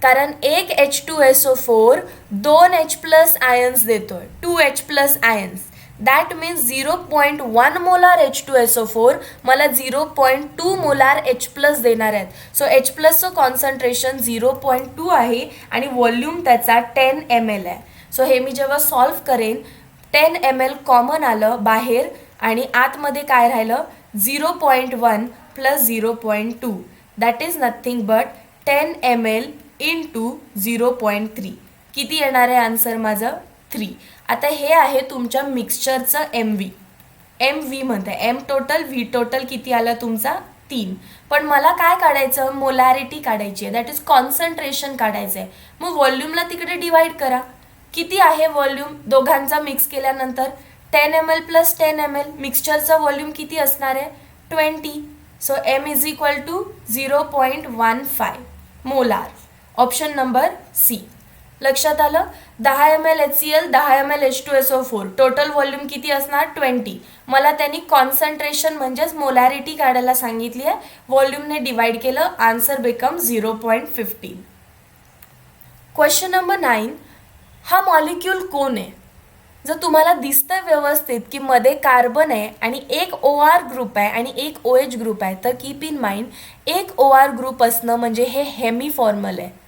कारण एक H2SO4 2 H प्लस आयन्स देतोय, 2 H plus ions. That means 0.1 molar H2SO4 मला 0.2 मोलार H प्लस देणार आहेत. सो H प्लसचं कॉन्सन्ट्रेशन 0.2 आहे आणि व्हॉल्यूम त्याचा 10 ml आहे. सो हे मी जेव्हा सॉल्व्ह करेन 10 ml कॉमन आलं बाहेर आणि आतमध्ये काय राहिलं? 0.1 plus 0.2 that is nothing but 10 ml into 0.3. किती येणार आहे आन्सर माझं? 3. आता हे आहे तुमच्या मिक्सचरचं MV म्हणते. M टोटल V टोटल किती आलं तुमचा? 3. पण मला काय काढायचं? मोलॅरिटी काढायची आहे, दॅट इज कॉन्सन्ट्रेशन काढायचं आहे. मग व्हॉल्यूमला तिकडे डिवाइड करा. किती आहे व्हॉल्यूम दोघांचा मिक्स केल्यानंतर? 10 ml प्लस 10 ml. मिक्सचरचा व्हॉल्यूम किती असणार आहे? 20. So M is equal to 0.15 molar. Option number C. लक्षात आलं? 10 ml HCl, 10 ml H2SO4. Total volume किती असणार? 20. मला त्यांनी कॉन्सन्ट्रेशन म्हणजेच मोलॅरिटी काढायला सांगितली आहे, व्हॉल्यूमने डिवाइड केलं, आन्सर बिकम 0.15. Question number 9. हा मॉलिक्यूल कोण आहे? जर तुम्हाला दिसतंय व्यवस्थित की मध्ये कार्बन आहे आणि एक OR ग्रुप आहे आणि एक OH ग्रुप आहे, तर कीप इन माइंड एक OR ग्रुप असणं म्हणजे हे हेमी फॉर्मल आहे.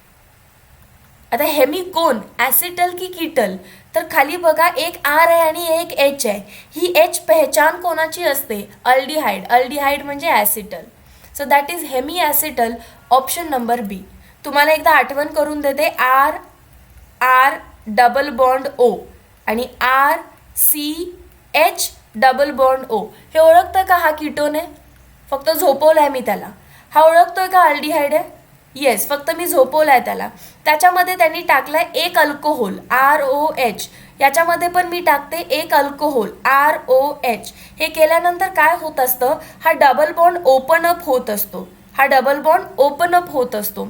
आता हेमी कोण? ॲसिटल की कीटल? तर खाली बघा एक R आहे आणि एक H आहे. ही H पहचान कोणाची असते? अल्डिहाइड. अल्डिहाइड म्हणजे acetal. So that is hemi acetal. Option number B. तुम्हाला एकदा आठवण करून देते. R डबल बॉन्ड O आणि RCH डबल बॉन्ड O. हे ओळखतं का? हा कीटोन आहे, फक्त झोपवलं आहे मी त्याला. हा ओळखतोय का अल्डिहाइड आहे? येस, फक्त मी झोपवलं आहे त्याला. त्याच्यामध्ये त्यांनी टाकलाय एक अल्कोहोल ROH. याच्यामध्ये पण मी टाकते एक अल्कोहोल ROH. हे केल्यानंतर काय होत असतं? हा डबल बॉन्ड ओपन अप होत असतो. हा डबल बॉन्ड ओपन अप होत असतो.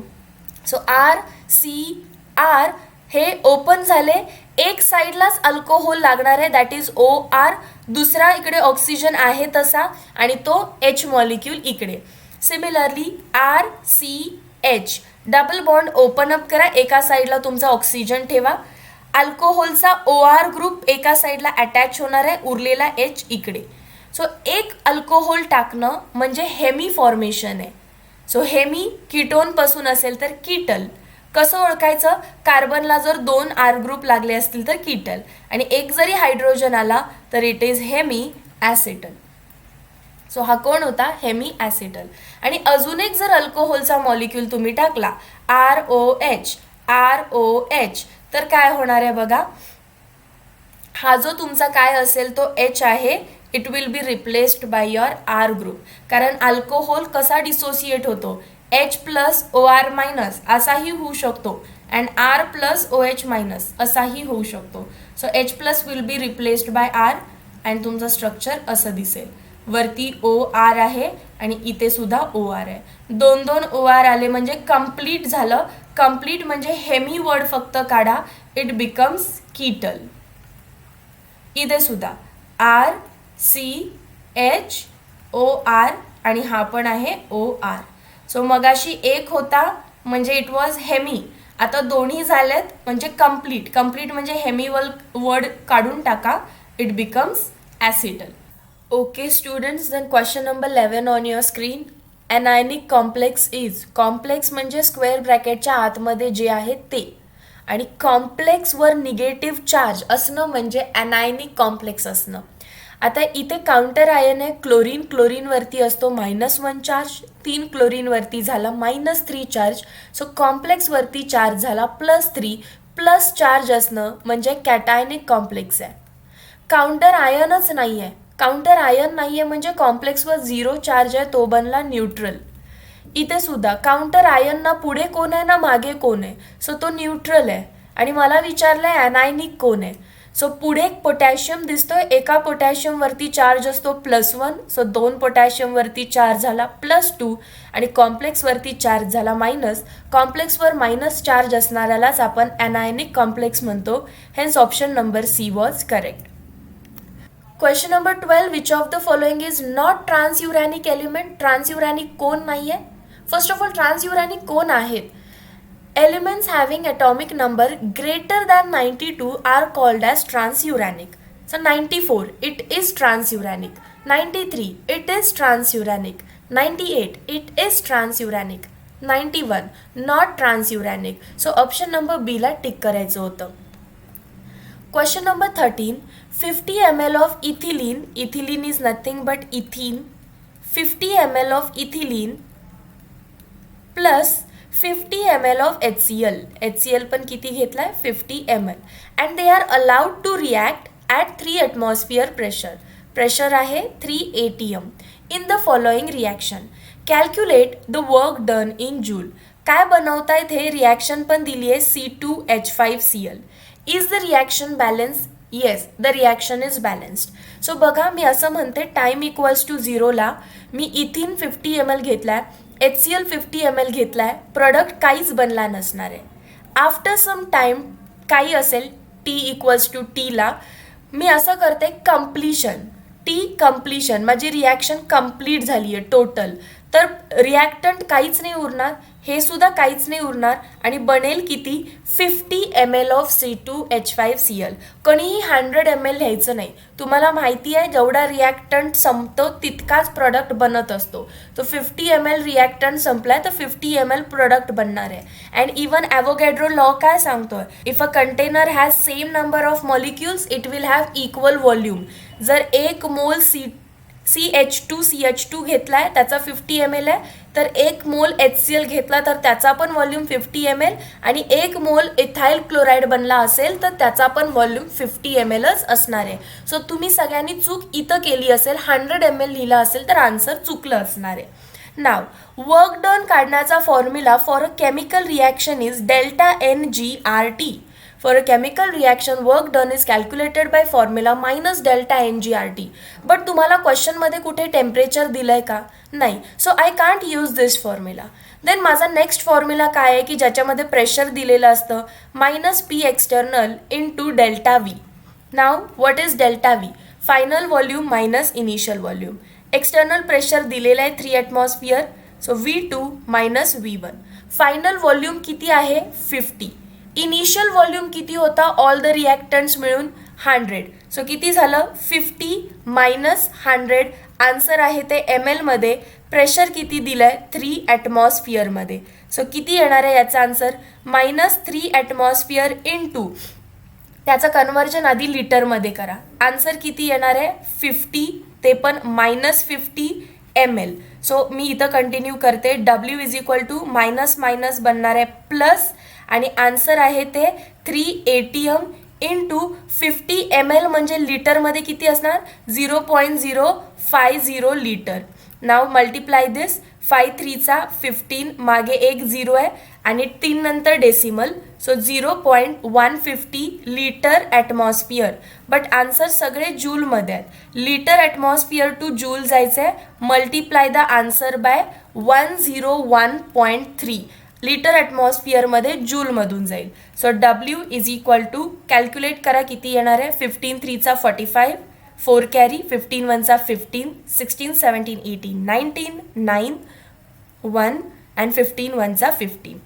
सो RCR हे ओपन झाले. एक साईडलाच अल्कोहोल लागणार आहे, दॅट इज OR. दुसरा इकडे ऑक्सिजन आहे तसा आणि तो H मॉलिक्यूल इकडे. Similarly RCH double bond open up करा, एका साईडला तुमचा ऑक्सिजन ठेवा. अल्कोहोलचा OR ग्रुप एका साईडला अटॅच होणार आहे, उरलेला H इकडे. सो एक अल्कोहोल टाकणं म्हणजे हेमी फॉर्मेशन आहे. सो हेमी कीटोन पासून असेल तर कीटल. कसं ओळखायचं? कार्बनला जर 2 R ग्रुप लागले असतील तर कीटल, आणि एक जरी हायड्रोजन आला तर it is hemi acetal. So हा कोण होता? Hemi acetal. आणि अजून एक जर अल्कोहोलचा मॉलिक्यूल तुम्ही टाकला ROH, ROH, तर काय होणार आहे बघा, हा जो तुमचा काय असेल तो H आहे, it will be replaced by your R group. कारण अल्कोहोल कसा डिसोसिएट होतो? H प्लस OR मायनस असाही होऊ शकतो, and R plus OH minus असाही होऊ शकतो. So H plus will be replaced by R, and तुमचं स्ट्रक्चर असं दिसेल. वरती OR आहे आणि इथे सुद्धा OR आहे. 2 OR आले म्हणजे कम्प्लीट झालं. कम्प्लीट म्हणजे हेमी वर्ड फक्त काढा, इट बिकम्स कीटल. इथे सुद्धा RCHOR आणि हा पण आहे OR. सो मगाशी एक होता म्हणजे इट वॉज हेमी, आता दोन्ही झालेत म्हणजे कम्प्लीट. कम्प्लीट म्हणजे हेमी वर्ड काढून टाका, it becomes acetal. Okay students, then question number 11 on your screen. Anionic complex is. Complex म्हणजे स्क्वेअर ब्रॅकेटच्या आतमध्ये जे आहे ते, आणि कॉम्प्लेक्सवर निगेटिव्ह चार्ज असणं म्हणजे ॲनायनिक कॉम्प्लेक्स असणं. आता इथे काउंटर आयन आहे क्लोरीन. क्लोरीनवरती असतो -1 चार्ज, 3 क्लोरीनवरती झाला -3 चार्ज. सो कॉम्प्लेक्सवरती चार्ज झाला +3, प्लस चार्ज असणं म्हणजे कॅटायनिक कॉम्प्लेक्स आहे. काउंटर आयनच नाही आहे. काउंटर आयन नाही आहे म्हणजे कॉम्प्लेक्सवर 0 चार्ज आहे, तो बनला न्यूट्रल. इथे सुद्धा काउंटर आयन ना पुढे कोण आहे ना मागे कोण आहे, सो तो न्यूट्रल आहे. आणि मला विचारलंय ॲनायनिक कोण आहे. सो पुढे पोटॅशियम दिसतोय, एका पोटॅशियमवरती चार्ज असतो +1, सो 2 पोटॅशियमवरती चार्ज झाला +2, आणि कॉम्प्लेक्सवरती चार्ज झाला मायनस. कॉम्प्लेक्सवर मायनस चार्ज असणाऱ्यालाच आपण ॲनायनिक कॉम्प्लेक्स म्हणतो. Hence option number C was correct. Question number 12. Which of the following is not transuranic element. Transuranic कोण नाही आहे? फर्स्ट ऑफ ऑल ट्रान्सयुरॅनिक कोण आहेत? Elements having atomic number greater than 92 are called as transuranic. So 94, it is transuranic. 93, it is transuranic. 98, it is transuranic. 91, not transuranic. So option number B ला tick करायचं होतं. Question number 13. 50 ml of ethylene. Ethylene is nothing but ethene. 50 ml of ethylene plus 50 ml of HCl. HCl पण किती घेतलाय? 50 ml. And they are allowed to react at 3 atmosphere pressure. Pressure आहे 3 atm. In the following reaction. Calculate the work done in joule. काय बनवतायत हे? Reaction पण दिली आहे C2H5Cl. Is the reaction balanced? Yes, the reaction is balanced. So बघा, मी असं म्हणते time equals to 0 ला मी इथिन 50 ml घेतलाय, HCl 50 ml घेतलाय, प्रोडक्ट काहीच बनला नसणार आहे. आफ्टर सम टाइम काही असेल T इक्वल्स टू T ला मी असं करते कम्प्लिशन. T कम्प्लिशन माझी रिॲक्शन कम्प्लीट झाली आहे टोटल, तर रिॲक्टंट काहीच नाही उरणार, हे सुद्धा काहीच नाही उरणार, आणि बनेल किती? 50 ml ऑफ C2H5Cl. कोणीही 100 ml लिहायचं नाही. तुम्हाला माहिती आहे जेवढा रिॲक्टंट संपतो तितकाच प्रोडक्ट बनत असतो. तो 50 ml रिॲक्टंट संपलाय तर 50 ml प्रोडक्ट बनणार आहे. अँड इवन ॲव्होगॅड्रो लॉ काय सांगतोय? If a container has same number of molecules it will have equal volume. जर 1 मोल CH2 घेतलाय त्याचा 50 ml आहे, तर 1 मोल HCl घेतला तर त्याचा पण व्हॉल्यूम 50 ml, आणि 1 मोल इथाइल क्लोराईड बनला असेल तर त्याचा पण व्हॉल्यूम 50 mlच असणार आहे. सो तुम्ही सगळ्यांनी चूक इथं केली असेल, 100 ml लिहिलं असेल तर आन्सर चुकलं असणार आहे. नाव वर्क डन काढण्याचा formula for a chemical reaction is ΔNGRT. For a chemical reaction, work done is calculated by formula minus delta NGRT. But तुम्हाला क्वेश्चनमध्ये कुठे टेम्परेचर दिलंय का? नाही. So I can't use this formula. Then माझा next formula काय आहे की ज्याच्यामध्ये प्रेशर दिलेलं असतं -P external into delta V. Now what is delta V? Final volume minus initial volume. External pressure दिलेलं आहे 3 atmosphere, so V2 - V1. Final volume किती आहे? 50. इनिशियल व्हॉल्यूम किती होता ऑल द रिॲक्टंट्स मिळून 100. सो किती झालं 50 मायनस 100. आन्सर आहे ते ml मध्ये. प्रेशर किती दिलंय 3 ॲटमॉस्फिअरमध्ये. सो किती येणार आहे याचा आन्सर -3 ॲटमॉस्फिअर इंटू त्याचं कन्व्हर्जन आधी लिटरमध्ये करा. आन्सर किती येणार आहे 50, ते पण -50 ml. सो मी इथं कंटिन्यू करते. W is equal to minus minus बनणार आहे प्लस आणि आन्सर आहे ते 3 ATM इंटू 50 ml म्हणजे लिटरमध्ये किती असणार 0.050 लिटर. नाव मल्टिप्लाय दिस 5 3 15 मागे एक 0 आहे आणि 3 नंतर decimal. So 0.150 litre atmosphere. But answer सगळे जूलमध्ये आहेत. लिटर ॲटमॉस्फिअर टू जूल जायचं आहे. Multiply the answer by 101.3. Litre ॲटमॉस्फिअरमध्ये जूलमधून जाईल. So W is equal to calculate करा किती येणार आहे 15 3 45, 4 कॅरी, 15 1 15, 16 17 18 19 9 1 अँड 15 1 15.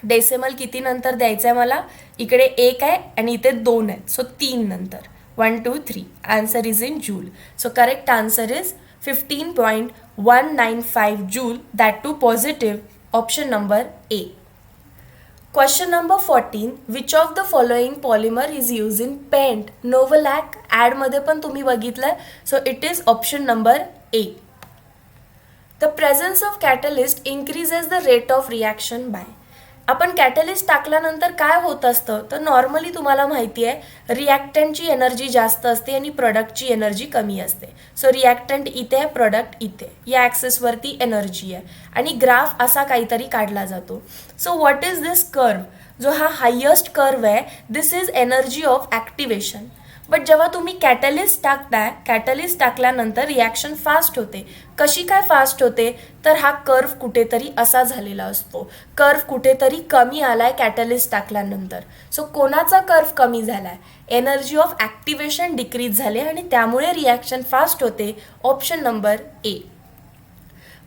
डेसिमल किती नंतर द्यायचं आहे मला इकडे 1 आहे आणि इथे 2 आहेत. सो 3 नंतर 1 2 3. Answer is in joule. So correct answer is 15.195 joule. That too positive. Option number A. Question number 14. Which of the following polymer is used in paint? Novolac ad मध्ये पण तुम्ही बघितलंय. So it is option number A. The presence of catalyst increases the rate of reaction by. आपण catalyst टाकल्यानंतर काय होत असतं तर नॉर्मली तुम्हाला माहिती आहे रिॲक्टंटची एनर्जी जास्त असते आणि प्रोडक्टची एनर्जी कमी असते. सो रिॲक्टंट इथे आहे, प्रोडक्ट इथे. या ॲक्सेसवरती एनर्जी आहे आणि ग्राफ असा काहीतरी काढला जातो. So what is this curve? जो हा हायेस्ट कर्व आहे this is energy of activation. But जेव्हा तुम्ही कॅटलिस्ट टाकताय कॅटलिस्ट टाकल्यानंतर रिॲक्शन फास्ट होते. कशी काय फास्ट होते तर हा कर्व कुठेतरी असा झालेला असतो. कर्व कुठेतरी कमी आलाय कॅटलिस्ट टाकल्यानंतर. सो कोणाचा कर्व कमी झालाय एनर्जी ऑफ ॲक्टिवेशन डिक्रीज झाले आणि त्यामुळे रिॲक्शन फास्ट होते. Option number A.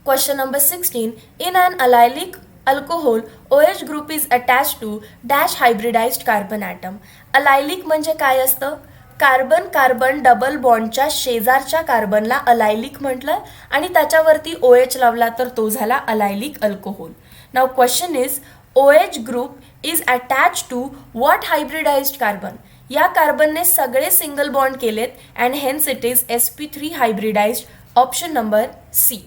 Question number 16. In an allylic alcohol OH group is attach to dash hybridized carbon atom. Allylic म्हणजे काय असतं कार्बन कार्बन डबल बॉन्डच्या शेजारच्या कार्बनला अलायलिक म्हटलं आणि त्याच्यावरती OH लावला तर तो झाला allylic alcohol. Now question is OH group is attach to what hybridized carbon. या कार्बनने सगळे सिंगल बॉन्ड केलेत and hence it is sp3 hybridized. Option number C.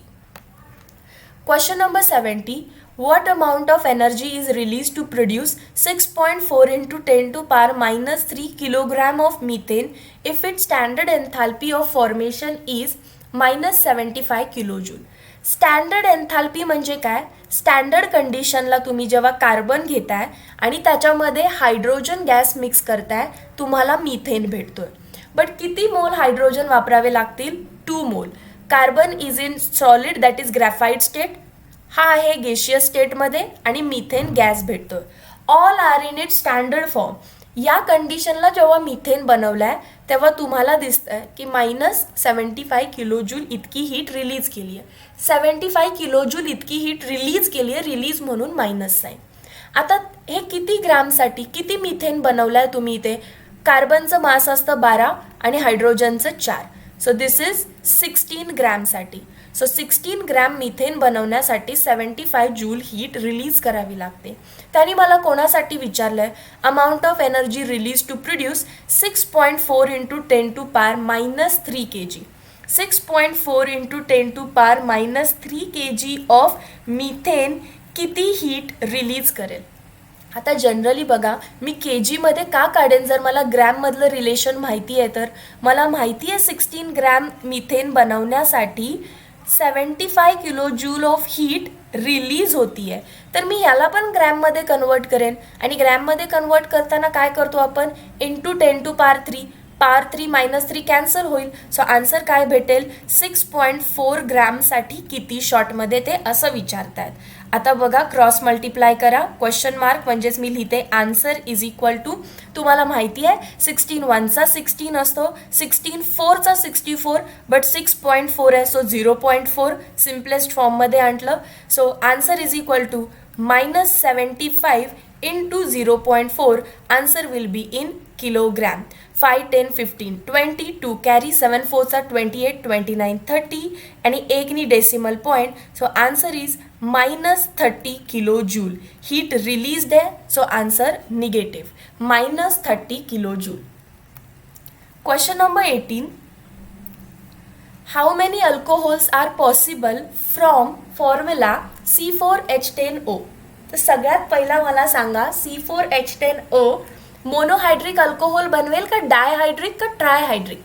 Question number 70. What amount of energy is released to produce 6.4 into 10 to power minus 3 kilogram of methane if its standard enthalpy of formation is minus 75 kilojoule? Standard एन्थॅल्पी म्हणजे काय? Standard कंडिशनला तुम्ही जेव्हा carbon घेताय आणि त्याच्यामध्ये hydrogen gas mix करताय तुम्हाला मिथेन भेटतोय. बट किती मोल हायड्रोजन वापरावे लागतील? 2 मोल. Carbon is in solid that is graphite state. हा आहे गेशियस स्टेटमध्ये आणि मिथेन गॅस भेटतोय. All are in it standard form. या कंडिशनला जेव्हा मिथेन बनवलाय तेव्हा तुम्हाला दिसतंय की -75 किलोजूल इतकी हीट रिलीज केली आहे. 75 किलोजूल इतकी हीट रिलीज केली आहे. रिलीज म्हणून मायनस साईन. आता हे किती ग्रामसाठी किती मिथेन बनवलाय तुम्ही इथे? कार्बनचं मास असतं 12 आणि हायड्रोजनचं 4. सो दिस इज 16 ग्रॅमसाठी. सो 16 ग्रॅम मिथेन बनवण्यासाठी 75 जूल हीट रिलीज करावी लागते. त्यांनी मला कोणासाठी विचारलं आहे amount of energy release to produce 6.4 into 10 to power -3 kg. 6.4 into 10 to power -3 kg of methane किती हीट रिलीज करेल? आता जनरली बघा मी KGमध्ये का काढेन जर मला ग्रॅममधलं रिलेशन माहिती आहे तर. मला माहिती आहे 16 ग्रॅम मिथेन बनवण्यासाठी 75 kilo joule of heat release होती आहे. तर मी ह्याला पण ग्रॅममध्ये कन्वर्ट करेन आणि ग्रॅममध्ये कन्वर्ट करताना काय करतो आपण into 10 to power 3. Power 3 -3 cancel होईल. सो आन्सर काय भेटेल 6.4 ग्रॅमसाठी किती शॉर्टमध्ये ते असं विचारतायत. आता बघा क्रॉस मल्टिप्लाय करा. क्वेश्चन मार्क म्हणजेच मी लिहिते आन्सर इज इक्वल टू तुम्हाला माहिती आहे 16 1चा 16 असतो 16 4चा 64 बट 6.4 आहे सो 0.4 सिम्पलेस्ट फॉर्ममध्ये आणलं. So answer is equal to -75 into 0.4, answer will be in kilogram. 5, 10, 15, 20, 2 carry 7 4s are 28, 29, 30 आणि 1 नी decimal point. So answer is minus 30 kilojoule. Heat released है, so answer negative, minus 30 kilojoule. Question number 18. How many alcohols are possible from formula C4H10O? तर सगळ्यात पहिला मला सांगा C4H10O monohydric alcohol बनवेल का डायहायड्रिक का ट्रायहायड्रिक?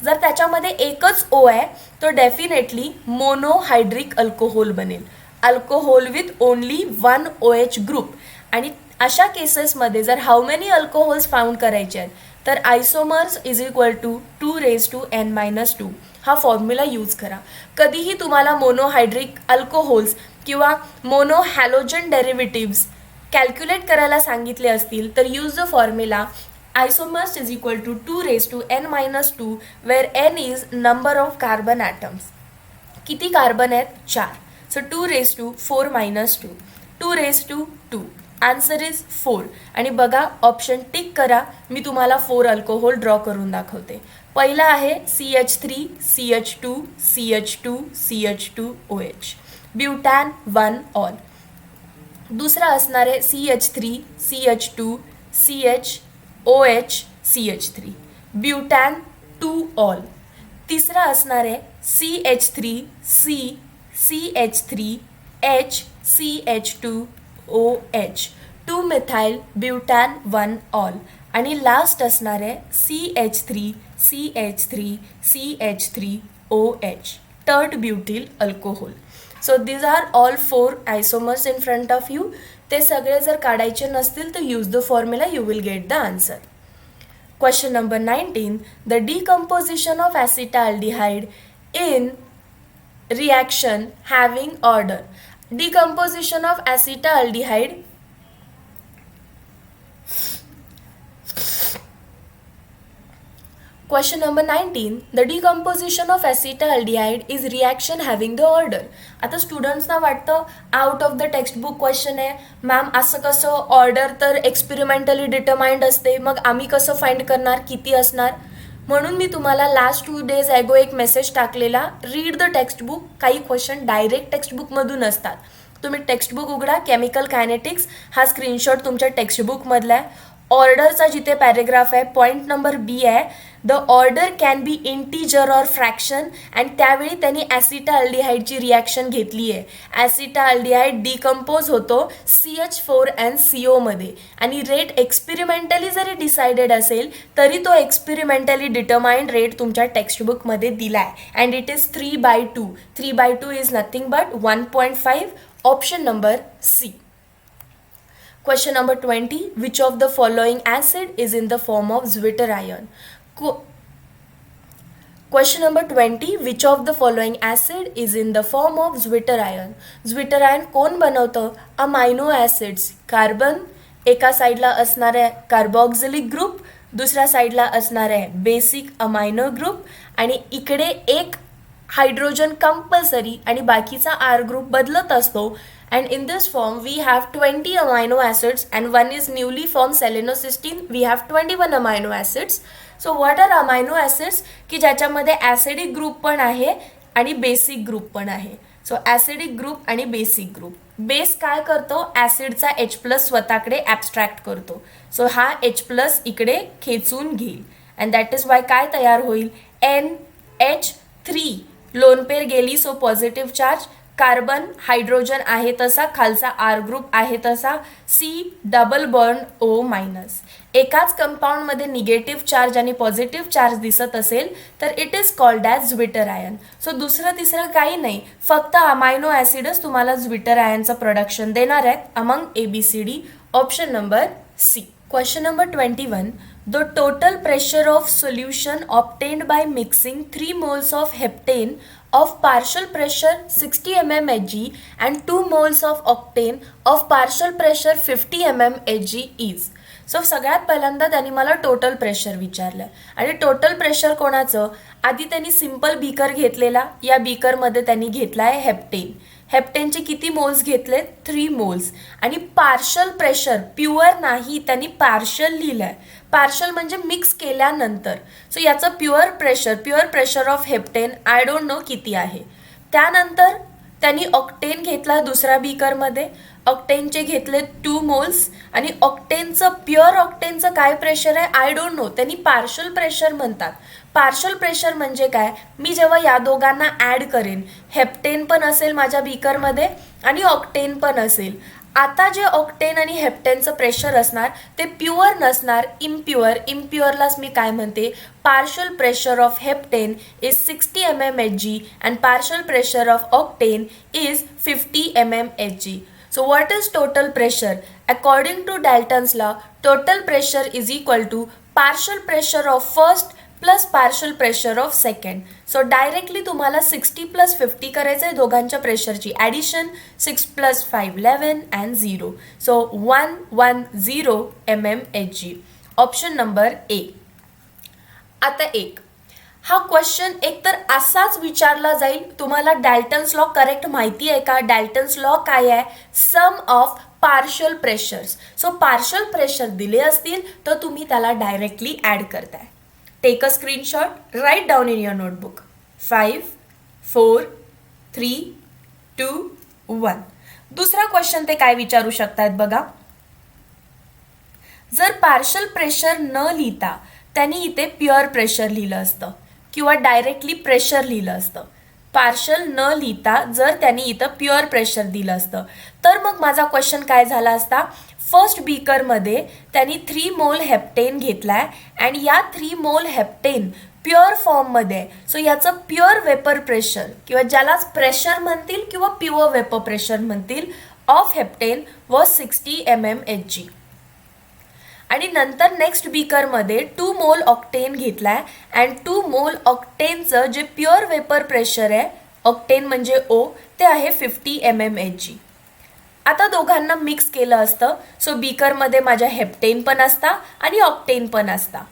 जर त्याच्यामध्ये एकच O आहे तो डेफिनेटली मोनोहायड्रिक अल्कोहोल बनेल, alcohol with only 1 OH group. आणि अशा केसेसमध्ये जर हाऊ मेनी अल्कोहोल्स फाउंड करायचे आहेत तर आयसोमर्स इज इक्वल टू 2⁻n-2 हा फॉर्म्युला यूज करा. कधीही तुम्हाला मोनोहायड्रिक अल्कोहोल्स किंवा मोनोहॅलोजन डेरिव्हेटिव्स कॅल्क्युलेट करायला सांगितले असतील तर use the formula isomers is equal to 2⁻n-2 where n is number of carbon atoms. किती कार्बन आहेत? 4. So 2⁻4-2 2⁻2 answer is 4. आणि बघा ऑप्शन टिक करा, मी तुम्हाला 4 अल्कोहोल ड्रॉ करून दाखवते. पहिला आहे CH3 CH2 CH2 CH2OH ब्युटॅन 1 all. दुसरा असणार आहे CH3 CH2 CHOH CH3 ब्युटॅन 2 all. तिसरा असणार आहे CH3 C CH3 H CH2OH 2-methyl ब्युटॅन 1 all. आणि लास्ट असणार आहे CH3 CH3 CH3OH tert butyl alcohol. So these are all 4 isomers in front of you. ते सगळे जर काढायचे नसतील तर use the formula, you will get the answer. Question number 19. The decomposition of acetaldehyde in reaction having order. Decomposition of acetaldehyde Question number 19. The decomposition of acetaldehyde is reaction having the order. आता स्टुडंट्सना वाटतं out of the textbook question आहे ma'am, असं कसं? Order तर experimentally determined असते, मग आम्ही कसं फाइंड करणार किती असणार? म्हणून मी तुम्हाला लास्ट 2 days ॲगो एक मेसेज टाकलेला, रीड द टेक्स्टबुक. काही क्वेश्चन डायरेक्ट टेक्स्टबुकमधून असतात. तुम्ही टेक्स्टबुक उघडा, केमिकल कायनेटिक्स हा स्क्रीनशॉट तुमच्या टेक्स्टबुकमधला आहे. ऑर्डरचा जिथे पॅरेग्राफ आहे पॉईंट नंबर B आहे, the order can be integer or fraction. आणि त्यावेळी त्यांनी ॲसिटाल्डिहाइडची रिॲक्शन घेतली आहे. ॲसिटाल्डिहाइड डिकम्पोज होतो CH4NCO मध्ये आणि रेट एक्सपेरिमेंटली जरी डिसाइडेड असेल तरी तो एक्सपेरिमेंटली डिटरमाइंड रेट तुमच्या टेक्स्टबुकमध्ये दिला आहे. And it is 3/2. 3/2 is nothing but 1.5. Option number C. Question number 20. Which of the following acid is in the form of zwitterion? Question number 20. Which of the following acid is in the form of zwitterion? Zwitterion कोण बनवतं? Amino acids. Carbon एका साईडला असणार आहे carboxylic group, दुसऱ्या साईडला असणार आहे बेसिक अमायनो ग्रुप आणि इकडे एक हायड्रोजन कंपल्सरी आणि बाकीचा R ग्रुप बदलत असतो. And in this form we have 20 amino acids and one is newly formed selenocysteine. We have 21 amino acids. So what are amino acids? की ज्याच्यामध्ये ॲसिडिक ग्रुप पण आहे आणि बेसिक ग्रुप पण आहे. सो ॲसिडिक ग्रुप आणि बेसिक ग्रुप. बेस काय करतो? ॲसिडचा H+ स्वतःकडे ॲब्स्ट्रॅक्ट करतो. सो हा H+ इकडे खेचून घेईल अँड दॅट इज वाय काय तयार होईल? NH3 लोन पेर गेली, so positive charge. Carbon hydrogen आहे तसा, खालचा R ग्रुप आहे तसा, C डबल बॉन्ड O-. एकाच कंपाऊंडमध्ये निगेटिव्ह चार्ज आणि पॉझिटिव्ह चार्ज दिसत असेल तर it is called as zwitterion. So दुसरं तिसरं काही नाही, फक्त अमायनो ॲसिडच तुम्हाला zwitterionचं प्रोडक्शन देणार आहेत among ABCD. Option number C. Question number 21. The total pressure of solution obtained by mixing 3 moles of heptane of partial pressure 60 mmHg and 2 moles of octane of partial pressure 50 mmHg is. So सगळ्यात पहिल्यांदा त्यांनी मला total pressure विचारलं आणि total pressure कोणाचं? आधी त्यांनी simple beaker घेतलेला, या बीकरमध्ये त्यांनी घेतला आहे हेप्टेन. हेप्टेनचे किती मोल्स घेतले? 3 मोल्स. आणि पार्शल प्रेशर, प्युअर नाही, त्यांनी पार्शल लिहिलंय. पार्शल म्हणजे मिक्स केल्यानंतर. सो याचं pure pressure of heptane I don't know किती आहे. त्यानंतर त्यांनी ऑक्टेन घेतला दुसऱ्या बीकरमध्ये. ऑक्टेनचे घेतले 2 मोल्स आणि प्युअर ऑक्टेनचं काय प्रेशर आहे आय डोंट नो, त्यांनी पार्शल प्रेशर म्हणतात. पार्शल प्रेशर म्हणजे काय? मी जेव्हा या दोघांना ॲड करेन, हेप्टेन पण असेल माझ्या बीकरमध्ये आणि ऑक्टेन पण असेल. आता जे ऑक्टेन आणि हेप्टेनचं प्रेशर असणार ते प्युअर नसणार, इम्प्युअरलाच मी काय म्हणते, partial pressure of heptane is 60 mmHg and partial pressure of octane is 50 mmHg. So what is total pressure? According to Dalton's law, total pressure is equal to partial pressure of first plus partial pressure of second. So directly तुम्हाला 60 plus 50 करायचं आहे दोघांच्या प्रेशरची addition. 6 plus 5 11 and 0. So 110 mmHg. Option number A. आता एक हा question एकतर असाच विचारला जाईल. तुम्हाला डाल्टन्स लॉ करेक्ट माहिती आहे का? डाल्टन्स लॉ काय आहे? Sum of partial pressures. So partial pressure दिले असतील तर तुम्ही त्याला डायरेक्टली ॲड करताय. Take a screenshot, write down in your notebook. 5 4 3 2 1. दुसरा क्वेश्चन ते काय विचारू शकतात बघा. जर पार्शल प्रेशर न लिहिता त्यांनी इथे प्युअर प्रेशर लिहिलं असतं किंवा डायरेक्टली प्रेशर लिहिलं असतं. पार्शल न लिहिता जर त्यांनी इथं प्युअर प्रेशर दिलं असतं तर मग माझा क्वेश्चन काय झाला असता. फर्स्ट बीकरमध्ये त्यांनी 3 मोल हेप्टेन घेतलाय आणि या 3 मोल हेप्टेन प्युअर फॉर्ममध्ये. सो याचं प्युअर वेपर प्रेशर किंवा ज्यालाच प्रेशर म्हणतील किंवा प्युअर वेपर प्रेशर म्हणतील ऑफ हेप्टेन व 60 mmHg. आणि नंतर नेक्स्ट बीकरमध्ये 2 मोल ऑक्टेन घेतलाय अँड 2 मोल ऑक्टेनचं जे प्युअर वेपर प्रेशर आहे, ऑक्टेन म्हणजे ओ, ते आहे 50 mmHg. आता दोघांना मिक्स केलं असतं. सो बीकरमध्ये माझ्या हेप्टेन पण असता आणि ऑक्टेन पण असता.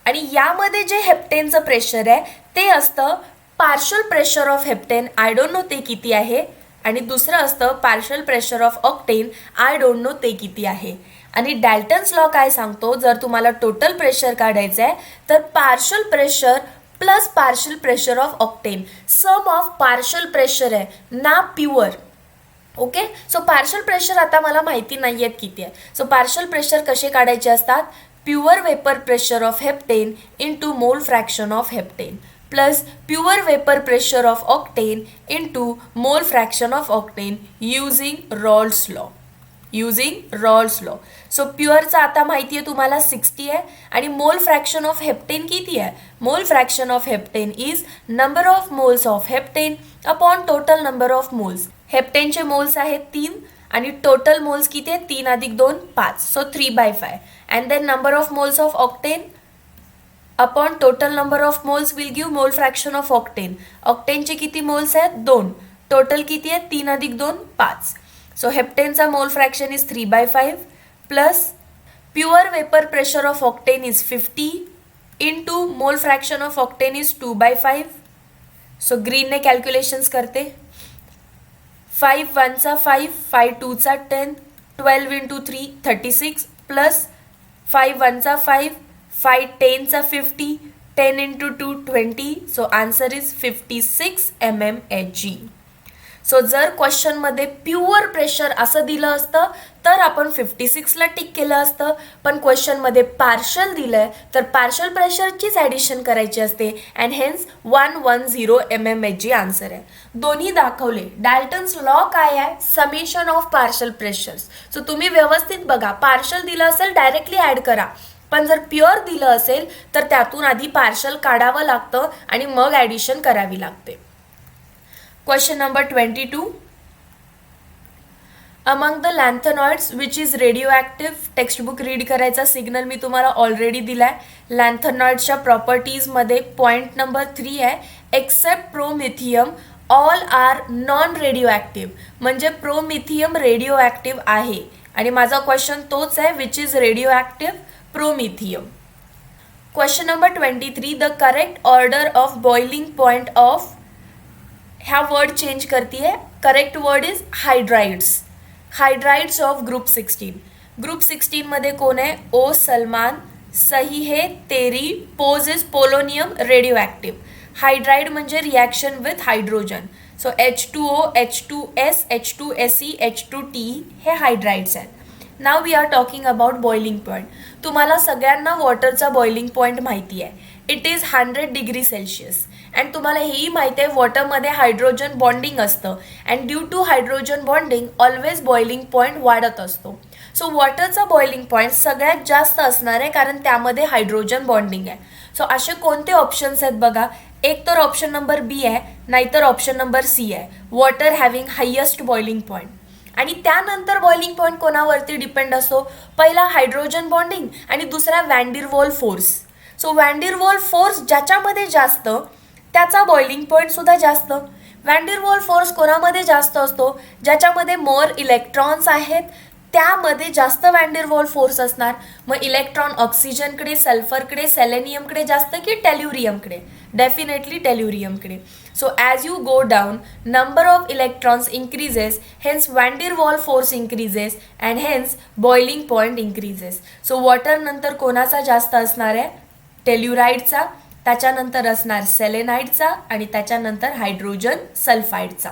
आणि यामध्ये जे हेप्टेनचं प्रेशर आहे ते असतं partial pressure of heptane, I don't know ते किती आहे. आणि दुसरं असतं partial pressure of octane, I don't know ते किती आहे. आणि डाल्टन्स लॉ काय सांगतो, जर तुम्हाला टोटल प्रेशर काढायचं आहे तर partial pressure plus partial pressure of octane, sum of partial pressure आहे ना pure. Okay. So partial pressure आता मला माहिती नाही आहेत किती आहे. सो पार्शल प्रेशर कसे काढायचे असतात? Pure vapour pressure of heptane into mole fraction of heptane plus pure vapour pressure of octane into mole fraction of octane using Raoult's law. So प्युअरचा आता माहिती आहे तुम्हाला 60 आहे आणि मोल फ्रॅक्शन ऑफ हेप्टेन किती आहे? Mole fraction of heptane is number of moles of heptane upon total number of moles. हेप्टेनचे मोल्स आहेत 3 आणि टोटल मोल्स किती आहेत? 3 अधिक 2 5. So 3/5. And then number of moles of octane upon total number of moles will give mole fraction of octane. ऑक्टेनचे किती moles आहेत? 2. Total किती आहेत? 3 अधिक 2 5. सो हेप्टेनचा mole fraction is 3/5 plus pure vapour pressure of octane is 50 into mole fraction of octane is 2/5. So ग्रीनने calculations करते. 5 1 चा 5, 5 2 चा 10, 12 इंटू 3 36 प्लस 5 1 चा 5, 5 10 चा 50, 10 into 2 20. So answer is 56 mmHg. So जर क्वेश्चनमध्ये प्युअर प्रेशर असं दिलं असतं तर आपण 56ला टिक केलं असतं. पण क्वेश्चनमध्ये पार्शल दिलं आहे तर पार्शल प्रेशरचीच ॲडिशन करायची असते अँड हेन्स 110 mmHg आन्सर आहे. दोन्ही दाखवले. डाल्टन्स लॉ काय आहे? Summation of partial pressures. So तुम्ही व्यवस्थित बघा. पार्शल दिलं असेल डायरेक्टली ॲड करा, पण जर प्युअर दिलं असेल तर त्यातून आधी पार्शल काढावं लागतं आणि मग ॲडिशन करावी लागते. Question number 22. Among the lanthanoids which is radioactive, textbook read करायचा सिग्नल मी तुम्हाला ऑलरेडी दिलाय. लॅन्थनॉइड्सच्या प्रॉपर्टीजमध्ये पॉईंट नंबर 3 आहे, except promethium all are non radioactive. म्हणजे प्रोमिथियम रेडिओ ॲक्टिव्ह आहे आणि माझा क्वेश्चन तोच आहे, which is radioactive? Promethium. Question number 23. The correct order of boiling point of ह्या वर्ड चेंज करती है. Correct word is hydrides. Hydrides of group 16. Group 16 मध्ये कोण आहे? ओ सलमान, सही है तेरी, पोज is polonium, radioactive. Hydride म्हणजे reaction with hydrogen. So H2O, H2S, H2Se, H2T हे हायड्राइड्स आहेत. Now we are talking about boiling point. तुम्हाला सगळ्यांना वॉटरचा बॉइलिंग पॉईंट माहिती आहे. It is 100 degree Celsius. And तुम्हाला हेही माहिती आहे वॉटरमध्ये हायड्रोजन बॉन्डिंग असतं and due two hydrogen bonding always boiling point वाढत असतो. सो वॉटरचा बॉइलिंग पॉईंट सगळ्यात जास्त असणार आहे कारण त्यामध्ये हायड्रोजन बॉन्डिंग आहे. सो असे कोणते ऑप्शन्स आहेत बघा. एक तर ऑप्शन नंबर बी आहे, नाहीतर ऑप्शन नंबर सी आहे, water having highest boiling point. आणि त्यानंतर बॉइलिंग पॉईंट कोणावरती डिपेंड असतो? पहिला हायड्रोजन बॉन्डिंग आणि दुसरा वॅन्डीरवॉल फोर्स. सो वॅन्डीरवॉल फोर्स ज्याच्यामध्ये जास्त त्याचा बॉइलिंग पॉईंट सुद्धा जास्त. वॅन्डीरवॉल फोर्स कोणामध्ये जास्त असतो? ज्याच्यामध्ये मोर इलेक्ट्रॉन्स आहेत त्यामध्ये जास्त वॅन्डीरवॉल फोर्स असणार. मग इलेक्ट्रॉन ऑक्सिजनकडे, सल्फरकडे, सेलेनियमकडे जास्त की टेल्युरियमकडे? डेफिनेटली टेल्युरियमकडे. So as you go down number of electrons increases, hence Van der Waal force increases and hence boiling point increases. So water नंतर कोणाचा जास्त असणार आहे? टेल्युराईडचा, त्याच्यानंतर असणार सेलेनाईडचा आणि त्याच्यानंतर हायड्रोजन सल्फाईडचा.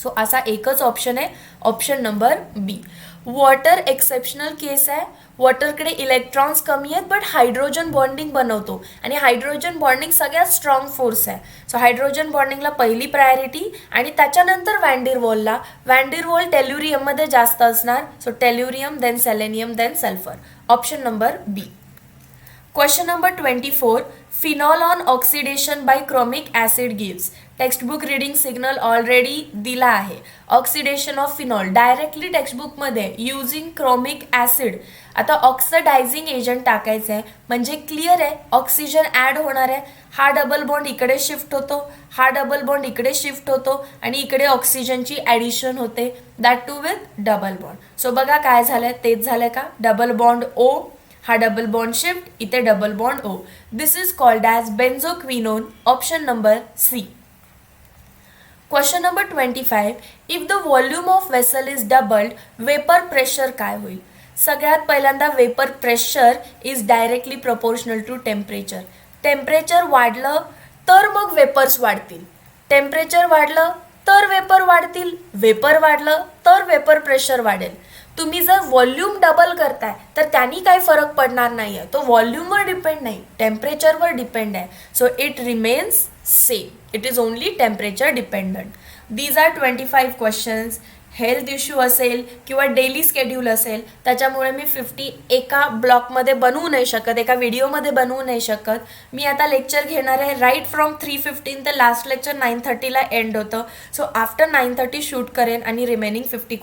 सो असा एकच ऑप्शन आहे, ऑप्शन नंबर बी. वॉटर एक्सेप्शनल केस आहे. वॉटरकडे इलेक्ट्रॉन्स कमी आहेत बट हायड्रोजन बॉन्डिंग बनवतो आणि हायड्रोजन बॉन्डिंग सगळ्यात स्ट्रॉंग फोर्स आहे. सो हायड्रोजन बॉन्डिंगला पहिली प्रायोरिटी आणि त्याच्यानंतर वॅन्डीरवॉलला. वॅन्डीरवॉल टेल्युरियममध्ये जास्त असणार. So tellurium, then selenium, then sulphur. Option number B. Question number 24. Phenol on oxidation by chromic acid gives. Textbook reading signal already दिला आहे. ऑक्सिडेशन ऑफ फिनॉल डायरेक्टली टेक्स्टबुकमध्ये युझिंग क्रोमिक ॲसिड. आता ऑक्सिडायझिंग एजंट टाकायचं आहे म्हणजे clear आहे oxygen add होणार आहे. हा डबल बॉन्ड इकडे शिफ्ट होतो, हा डबल बॉन्ड इकडे शिफ्ट होतो आणि इकडे ऑक्सिजनची ॲडिशन होते, that too with double bond. So बघा काय झालं, तेच झालं का? डबल बॉन्ड ओ, हा डबल बॉन्ड शिफ्ट, इथे double bond O. This is called as benzoquinone. Option number C. Question number 25. If the volume of vessel is doubled, vapour pressure काय होईल? सगळ्यात पहिल्यांदा vapour pressure is directly proportional to temperature. Temperature वाढलं तर मग vapours वाढतील, temperature वाढलं तर वेपर वाढतील, वेपर वाढलं तर वेपर प्रेशर वाढेल. तुम्ही जर व्हॉल्यूम डबल करताय तर त्यांनी काही फरक पडणार नाही आहे. तो व्हॉल्यूमवर डिपेंड नाही, टेम्परेचरवर डिपेंड आहे. So it remains same. It is only temperature dependent. These are 25 questions. Health issue असेल किंवा डेली स्केड्यूल असेल त्याच्यामुळे मी 50 एका ब्लॉकमध्ये बनवू नाही शकत, एका व्हिडिओमध्ये बनवू नाही शकत. मी आता लेक्चर घेणार आहे राईट फ्रॉम 3:15 तर लास्ट लेक्चर 9:30ला एंड होतं. सो आफ्टर 9:30 शूट करेन आणि रिमेनिंग 25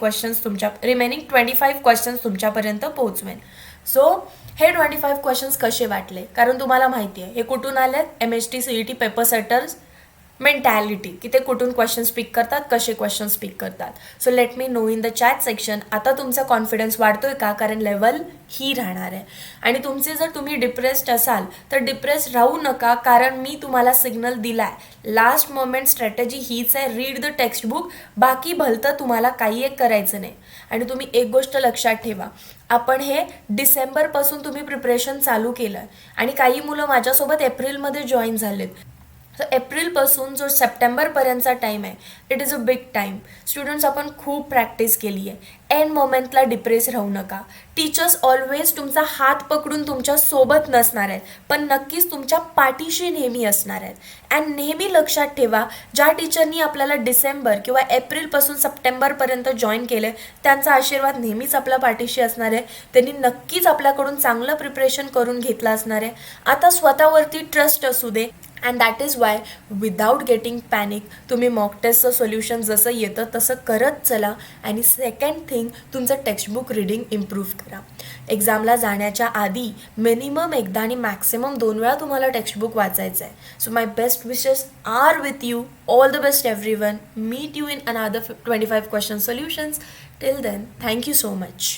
क्वेश्चन्स तुमच्यापर्यंत पोहोचवेन. सो हे 25 क्वेश्चन्स कसे वाटले? कारण तुम्हाला माहिती आहे हे कुठून आले आहेत? MHT CET paper setters mentality, की ते कुठून क्वेश्चन्स पिक करतात, कसे क्वेश्चन्स पिक करतात. So let me know in the chat section. आता तुमचा कॉन्फिडन्स वाढतोय का? कारण लेवल ही राहणार आहे. आणि तुमचे जर तुम्ही डिप्रेस्ड असाल तर डिप्रेस राहू नका, कारण मी तुम्हाला सिग्नल दिला आहे. लास्ट मोमेंट स्ट्रॅटेजी हीच आहे, रीड द टेक्स्टबुक. बाकी भलतं तुम्हाला काही एक करायचं नाही. आणि तुम्ही एक गोष्ट लक्षात ठेवा, आपण हे डिसेंबरपासून तुम्ही प्रिपरेशन चालू केलं आणि काही मुलं माझ्यासोबत एप्रिलमध्ये जॉईन झालेत. सो एप्रिलपासून जो सप्टेंबरपर्यंतचा टाईम आहे it is a big time. Students आपण खूप प्रॅक्टिस केली आहे. एंड मोमेंटला डिप्रेस राहू नका. टीचर्स ऑलवेज तुमचा हात पकडून तुमच्या सोबत नसणार आहेत पण नक्कीच तुमच्या पाठीशी नेहमी असणार आहेत. अँड नेहमी लक्षात ठेवा, ज्या टीचरनी आपल्याला डिसेंबर किंवा एप्रिलपासून सप्टेंबरपर्यंत जॉईन केले त्यांचा आशीर्वाद नेहमीच आपल्या पाठीशी असणार आहे. त्यांनी नक्कीच आपल्याकडून चांगलं प्रिपरेशन करून घेतलं असणार आहे. आता स्वतःवरती ट्रस्ट असू दे. And that is why without getting panic तुम्ही मॉक टेस्टचं सोल्युशन जसं येतं तसं करत चला. आणि सेकंड थिंग, तुमचं टेक्स्टबुक रीडिंग इम्प्रूव्ह करा. एक्झामला जाण्याच्या आधी मिनिमम एकदा आणि मॅक्सिमम 2 वेळा तुम्हाला टेक्स्टबुक वाचायचं आहे. So my best wishes are with you. All the best everyone. Meet you in another 25 question solutions. Till then, thank you so much.